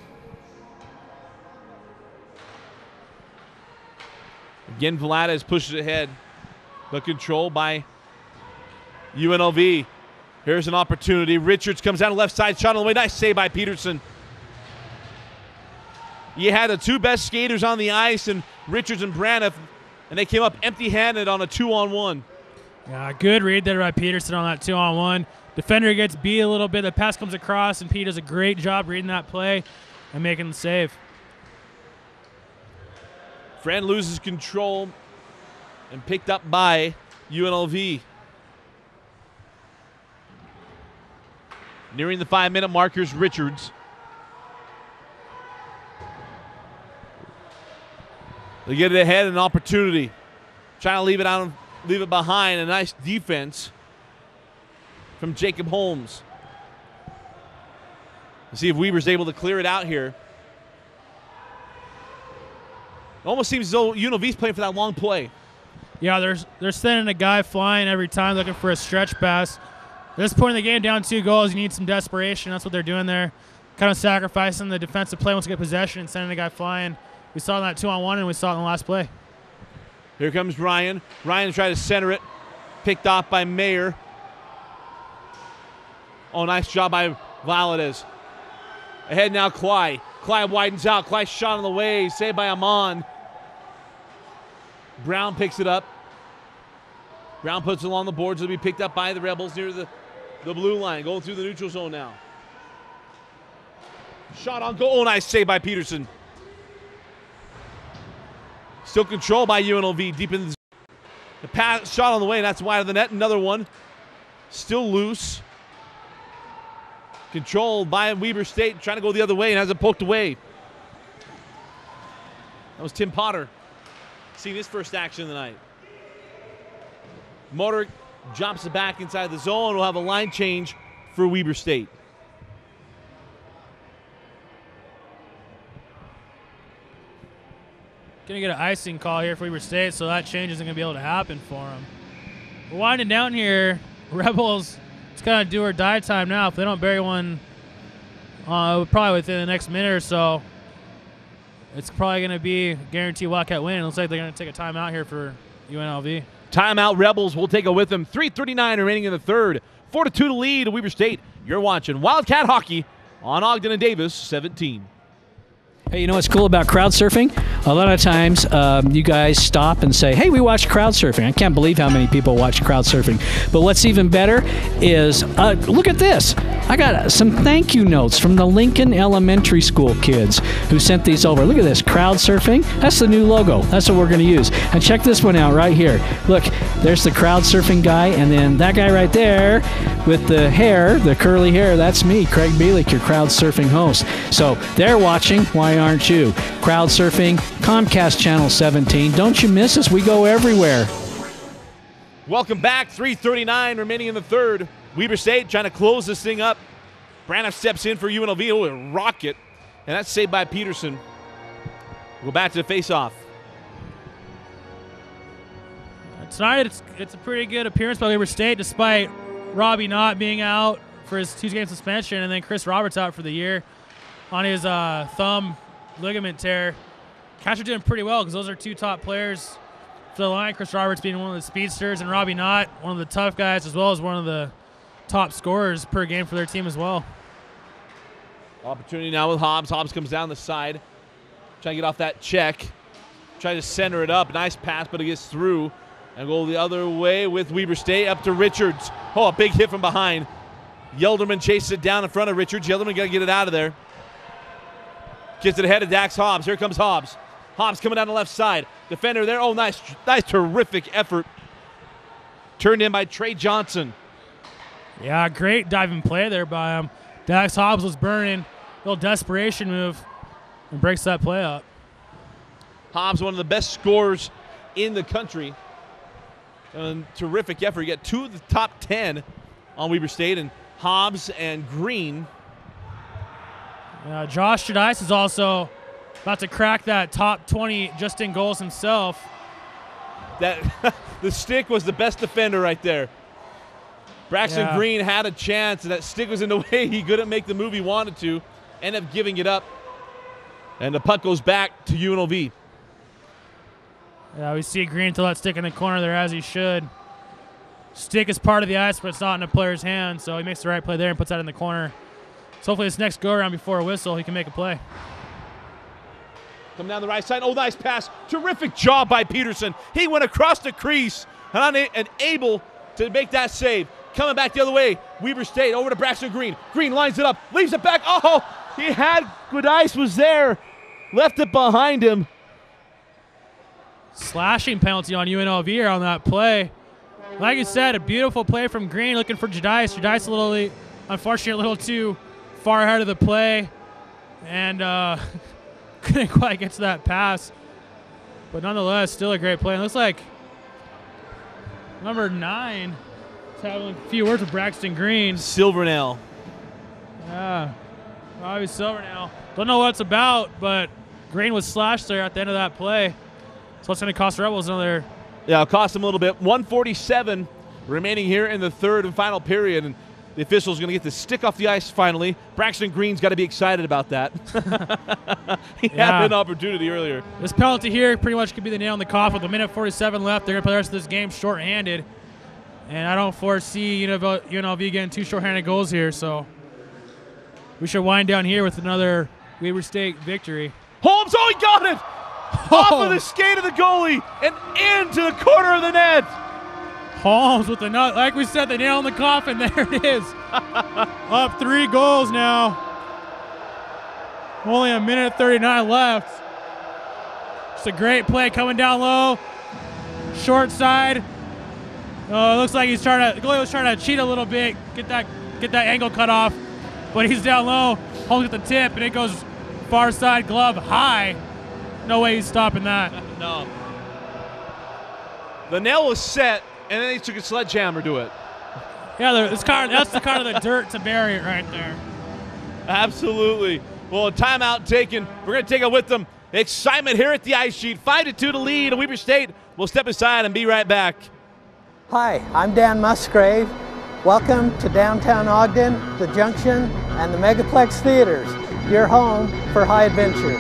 Again, Vlades pushes ahead, but controlled by UNLV. Here's an opportunity. Richards comes down the left side, shot on the way. Nice save by Peterson. You had the two best skaters on the ice, and Richards and Braniff, and they came up empty-handed on a 2-on-1. Yeah, good read there by Peterson on that 2-on-1. Defender gets beat a little bit. The pass comes across, and Pete does a great job reading that play and making the save. Friend loses control and picked up by UNLV. Nearing the 5-minute markers, Richards. They get it ahead, an opportunity. Trying to leave it behind. A nice defense from Jacob Holmes. Let's see if Weber's able to clear it out here. It almost seems as though UNLV's playing for that long play. Yeah, they're sending a guy flying every time looking for a stretch pass. At this point in the game, down 2 goals, you need some desperation. That's what they're doing there. Kind of sacrificing the defensive play once they get possession and sending a guy flying. We saw that 2-on-1, and we saw it in the last play. Here comes Ryan. Ryan tried to center it. Picked off by Mayer. Oh, nice job by Valadez. Ahead now, Cly. Cly widens out. Cly shot on the way. Saved by Amon. Brown picks it up. Brown puts it along the boards. It'll be picked up by the Rebels near the blue line. Going through the neutral zone now. Shot on goal. Oh, nice save by Peterson. Still controlled by UNLV deep in the pass. Shot on the way, and that's wide of the net. Another one. Still loose. Controlled by Weber State. Trying to go the other way and has it poked away. That was Tim Potter seeing his first action of the night. Motor drops it back inside the zone. We'll have a line change for Weber State. Going to get an icing call here for Weber State, so that change isn't going to be able to happen for them. We're winding down here. Rebels, it's kind of do or die time now. If they don't bury one probably within the next minute or so, it's probably going to be a guaranteed Wildcat win. It looks like they're going to take a timeout here for UNLV. Timeout, Rebels will take it with them. 3:39 remaining in the third. 4-2 to lead Weber State. You're watching Wildcat Hockey on Ogden and Davis 17. Hey, you know what's cool about crowd surfing? A lot of times you guys stop and say, hey, we watched crowd surfing. I can't believe how many people watch crowd surfing. But what's even better is, look at this. I got some thank you notes from the Lincoln Elementary School kids who sent these over. Look at this, crowd surfing. That's the new logo. That's what we're going to use. And check this one out right here. Look, there's the crowd surfing guy, and then that guy right there with the hair, the curly hair, that's me, Craig Bielik, your crowd surfing host. So they're watching. Why aren't you? Crowd surfing, Comcast Channel 17. Don't you miss us. We go everywhere. Welcome back. 3:39 remaining in the third. Weber State trying to close this thing up. Braniff steps in for UNLV. Oh, a rocket. And that's saved by Peterson. We'll go back to the face-off. Tonight, it's a pretty good appearance by Weber State, despite Robbie Knott being out for his 2-game suspension, and then Chris Roberts out for the year on his thumb ligament tear. Catcher doing pretty well because those are two top players for the line. Chris Roberts being one of the speedsters, and Robbie Knott, one of the tough guys, as well as one of the top scorers per game for their team as well. Opportunity now with Hobbs. Hobbs comes down the side, trying to get off that check. Try to center it up. Nice pass, but it gets through. And go the other way with Weber State up to Richards. Oh, a big hit from behind. Yelderman chases it down in front of Richards. Yelderman got to get it out of there. Gets it ahead of Dax Hobbs. Here comes Hobbs. Hobbs coming down the left side. Defender there. Oh, nice, terrific effort. Turned in by Trey Johnson. Yeah, great diving play there by him. Dax Hobbs was burning. Little desperation move and breaks that play up. Hobbs, one of the best scorers in the country. And terrific effort. You got two of the top 10 on Weber State, and Hobbs and Green. Josh Judice is also about to crack that top 20 just in goals himself. That the stick was the best defender right there. Braxton Green had a chance, and that stick was in the way. He couldn't make the move he wanted to. Ended up giving it up. And the puck goes back to UNLV. Yeah, we see Green throw that stick in the corner there as he should. Stick is part of the ice, but it's not in the player's hand, so he makes the right play there and puts that in the corner. So hopefully this next go-around before a whistle, he can make a play. Come down the right side. Oh, nice pass. Terrific job by Peterson. He went across the crease and able to make that save. Coming back the other way, Weber State over to Braxton Green. Green lines it up, leaves it back. Oh, he had good ice, was there. Left it behind him. Slashing penalty on UNLV here on that play. Like you said, a beautiful play from Green looking for Judice. Judice unfortunately a little too far ahead of the play and couldn't quite get to that pass. But nonetheless, still a great play. It looks like number 9 is having a few words with Braxton Green. Silvernail. Yeah, Bobby Silvernail. Don't know what it's about, but Green was slashed there at the end of that play. So it's going to cost Rebels another. Yeah, it'll cost them a little bit. 1:47 remaining here in the third and final period. And the official's going to get the stick off the ice finally. Braxton Green's got to be excited about that. He had an opportunity earlier. This penalty here pretty much could be the nail in the coffin. With 1:47 left, they're going to play the rest of this game shorthanded. And I don't foresee UNLV getting 2 shorthanded goals here. So we should wind down here with another Weber State victory. Holmes, oh, he got it! Off of the skate of the goalie and into the corner of the net. Holmes with the nut. Like we said, the nail in the coffin. There it is. Up 3 goals now. Only 1:39 left. Just a great play coming down low. Short side. It looks like the goalie was trying to cheat a little bit, get that angle cut off, but he's down low. Holmes with the tip, and it goes far side glove high. No way he's stopping that. No. The nail was set, and then he took a sledgehammer to it. Yeah, that's the kind of the dirt to bury it right there. Absolutely. Well, a timeout taken. We're going to take it with them. Excitement here at the ice sheet. 5-2 to lead. Weber State will step aside and be right back. Hi, I'm Dan Musgrave. Welcome to downtown Ogden, the Junction, and the Megaplex Theaters, your home for high adventure.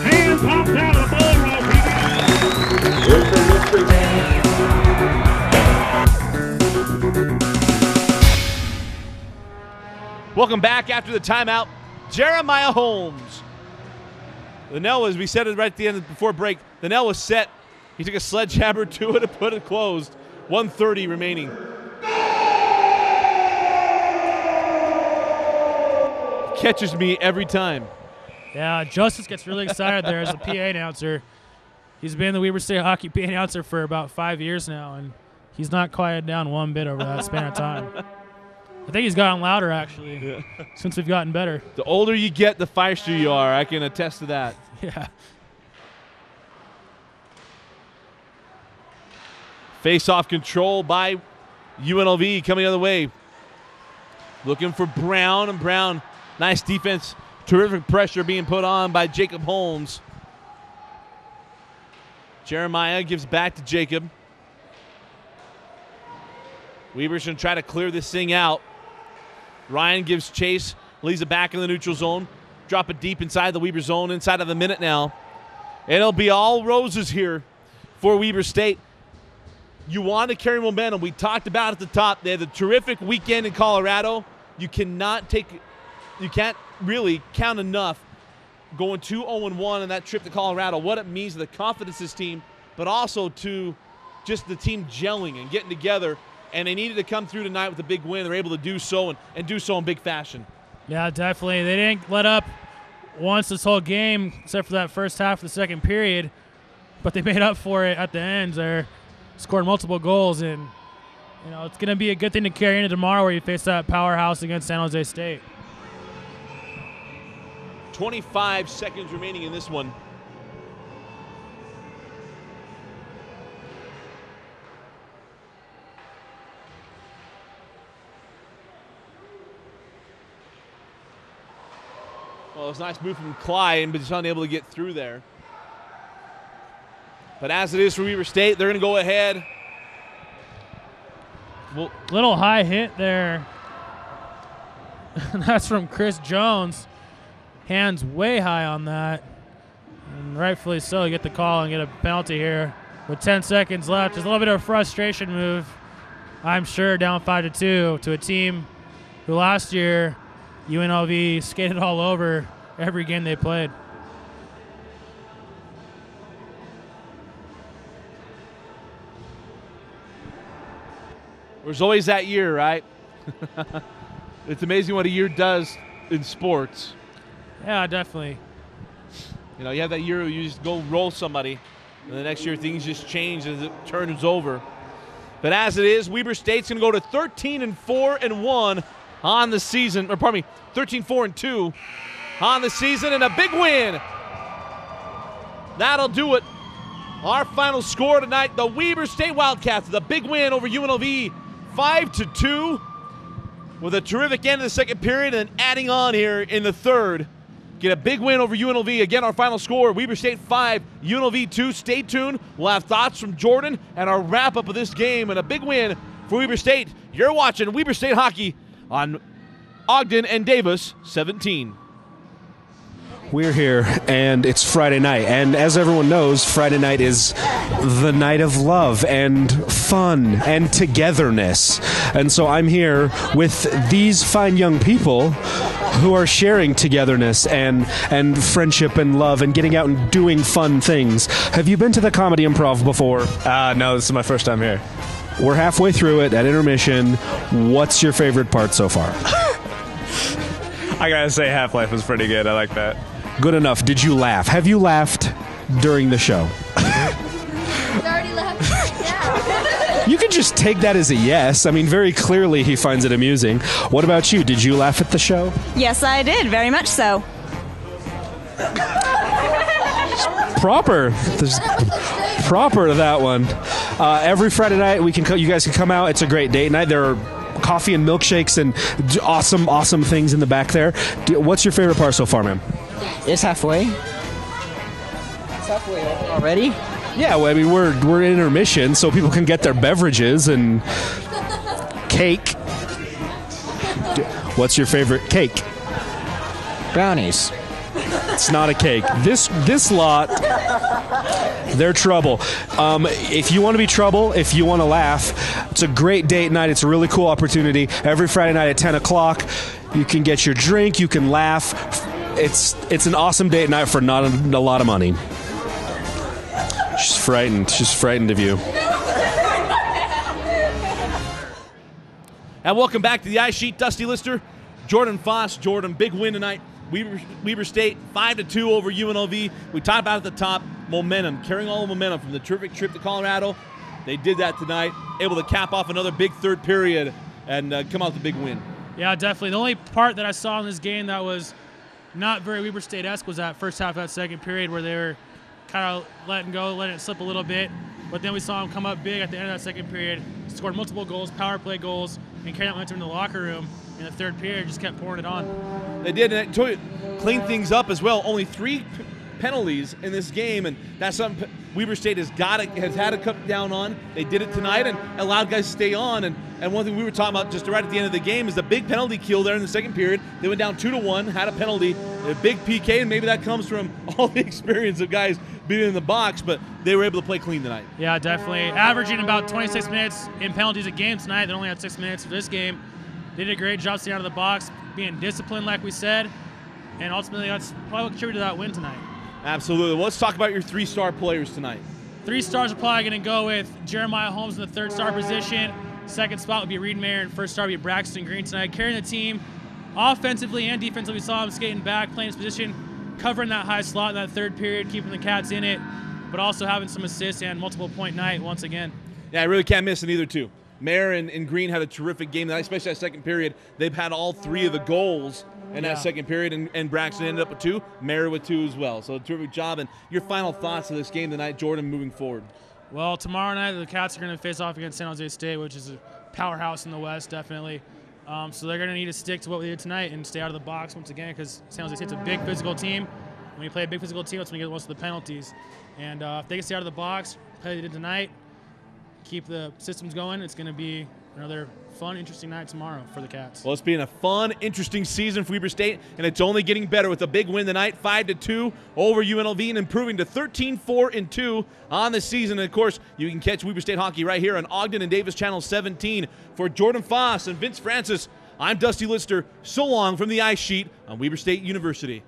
Hand popped out of the bull Welcome back after the timeout. Jeremiah Holmes. The nail was, we said it right at the end before break, the nail was set. He took a sledgehammer to it and put it closed. 1:30 remaining. Catches me every time. Yeah, Justice gets really excited there as a PA announcer. He's been the Weber State hockey PA announcer for about 5 years now, and he's not quieted down one bit over that span of time. I think he's gotten louder, actually, since we've gotten better. The older you get, the fiercer you are. I can attest to that. Yeah. Face-off control by UNLV coming the other way. Looking for Brown, and Brown, nice defense. Terrific pressure being put on by Jacob Holmes. Jeremiah gives back to Jacob. Weber's going to try to clear this thing out. Ryan gives chase, leaves it back in the neutral zone. Drop it deep inside the Weber zone, inside of a minute now. It'll be all roses here for Weber State. You want to carry momentum. We talked about at the top. They had a terrific weekend in Colorado. You can't really count enough going 2-0-1 on that trip to Colorado, what it means to the confidence of this team, but also to just the team gelling and getting together. And they needed to come through tonight with a big win. They're able to do so and do so in big fashion. Yeah, definitely. They didn't let up once this whole game, except for that first half of the second period, but they made up for it at the end. They scored multiple goals, and it's going to be a good thing to carry into tomorrow where you face that powerhouse against San Jose State. 25 seconds remaining in this one. Well, it was a nice move from Clyde, but he's unable to get through there. But as it is for Weber State, they're going to go ahead. Well, little high hit there. That's from Chris Jones. Hands way high on that. And rightfully so, you get the call and get a penalty here with 10 seconds left. Just a little bit of a frustration move, I'm sure, down 5-2 to a team who last year UNLV skated all over every game they played. There's always that year, right? It's amazing what a year does in sports. Yeah, definitely. You have that year where you just go roll somebody, and the next year things just change as it turns over. But as it is, Weber State's going to go to 13-4-1 on the season, 13-4-2 on the season, and a big win. That'll do it. Our final score tonight, the Weber State Wildcats, the big win over UNLV, 5-2, with a terrific end of the second period and adding on here in the third. Get a big win over UNLV. Again, our final score, Weber State 5, UNLV 2. Stay tuned. We'll have thoughts from Jordan and our wrap-up of this game, and a big win for Weber State. You're watching Weber State Hockey on Ogden and Davis 17. We're here, and it's Friday night. And as everyone knows, Friday night is the night of love and fun and togetherness. And so I'm here with these fine young people who are sharing togetherness and friendship and love and getting out and doing fun things. Have you been to the Comedy Improv before? No, this is my first time here. We're halfway through it at intermission. What's your favorite part so far? I gotta say, Half-Life was pretty good. I like that. Good enough. Did you laugh? Have you laughed during the show? He's already laughed. Yeah. you could just take that as a yes. I mean, very clearly he finds it amusing. What about you? Did you laugh at the show? Yes, I did. Very much so. Proper. There's proper to that one. Every Friday night, you guys can come out. It's a great date night. There are coffee and milkshakes and awesome things in the back there. What's your favorite part so far, man? It's halfway. It's halfway already? Yeah, well, I mean, we're in intermission, so people can get their beverages and cake. What's your favorite cake? Brownies. It's not a cake. This lot, they're trouble. If you want to be trouble, if you want to laugh, it's a great date night. It's a really cool opportunity. Every Friday night at 10 o'clock, you can get your drink, you can laugh. It's an awesome date night for not a lot of money. She's frightened. She's frightened of you. And welcome back to the Ice Sheet. Dusty Lister, Jordan Foss. Jordan, big win tonight. Weber State 5-2 over UNLV. We talked about at the top, momentum, carrying all the momentum from the terrific trip to Colorado. They did that tonight, able to cap off another big third period and come out with a big win. Yeah, definitely. The only part that I saw in this game that was not very Weber State-esque was that first half, that second period, where they were kind of letting it slip a little bit. But then we saw them come up big at the end of that second period, scored multiple goals, power play goals, and carried that momentum in the locker room. In the third period, just kept pouring it on. They did, and it cleaned things up as well. Only 3 penalties in this game, and that's something Weber State has had to cut down on. They did it tonight and allowed guys to stay on. And one thing we were talking about just right at the end of the game is the big penalty kill there in the second period. They went down 2-1, had a penalty, a big PK, and maybe that comes from all the experience of guys being in the box, but they were able to play clean tonight. Yeah, definitely. Averaging about 26 minutes in penalties a game tonight. They only had 6 minutes for this game. They did a great job staying out of the box, being disciplined, like we said, and ultimately that's probably what contributed to that win tonight. Absolutely. Well, let's talk about your 3-star players tonight. 3 stars are probably going to go with Jeremiah Holmes in the 3rd-star position. Second spot would be Reed Mayer, and 1st star would be Braxton Green tonight, carrying the team offensively and defensively. We saw him skating back, playing his position, covering that high slot in that third period, keeping the Cats in it, but also having some assists and multiple point night once again. Yeah, I really can't miss it either, too. Mayer and Green had a terrific game tonight, especially that second period. They've had all 3 of the goals in that second period, and Braxton ended up with 2, Mayer with 2 as well. So a terrific job. And your final thoughts of this game tonight, Jordan, moving forward? Well, tomorrow night the Cats are going to face off against San Jose State, which is a powerhouse in the West, definitely. So they're going to need to stick to what we did tonight and stay out of the box once again, because San Jose State's a big physical team. When you play a big physical team, that's when you get most of the penalties. And if they can stay out of the box, play what they did tonight, keep the systems going, it's going to be another fun, interesting night tomorrow for the Cats. Well, it's been a fun, interesting season for Weber State, and it's only getting better with a big win tonight, 5-2 over UNLV, and improving to 13-4-2 on the season. And, of course, you can catch Weber State hockey right here on Ogden and Davis Channel 17. For Jordan Foss and Vince Francis, I'm Dusty Lister. So long from the Ice Sheet on Weber State University.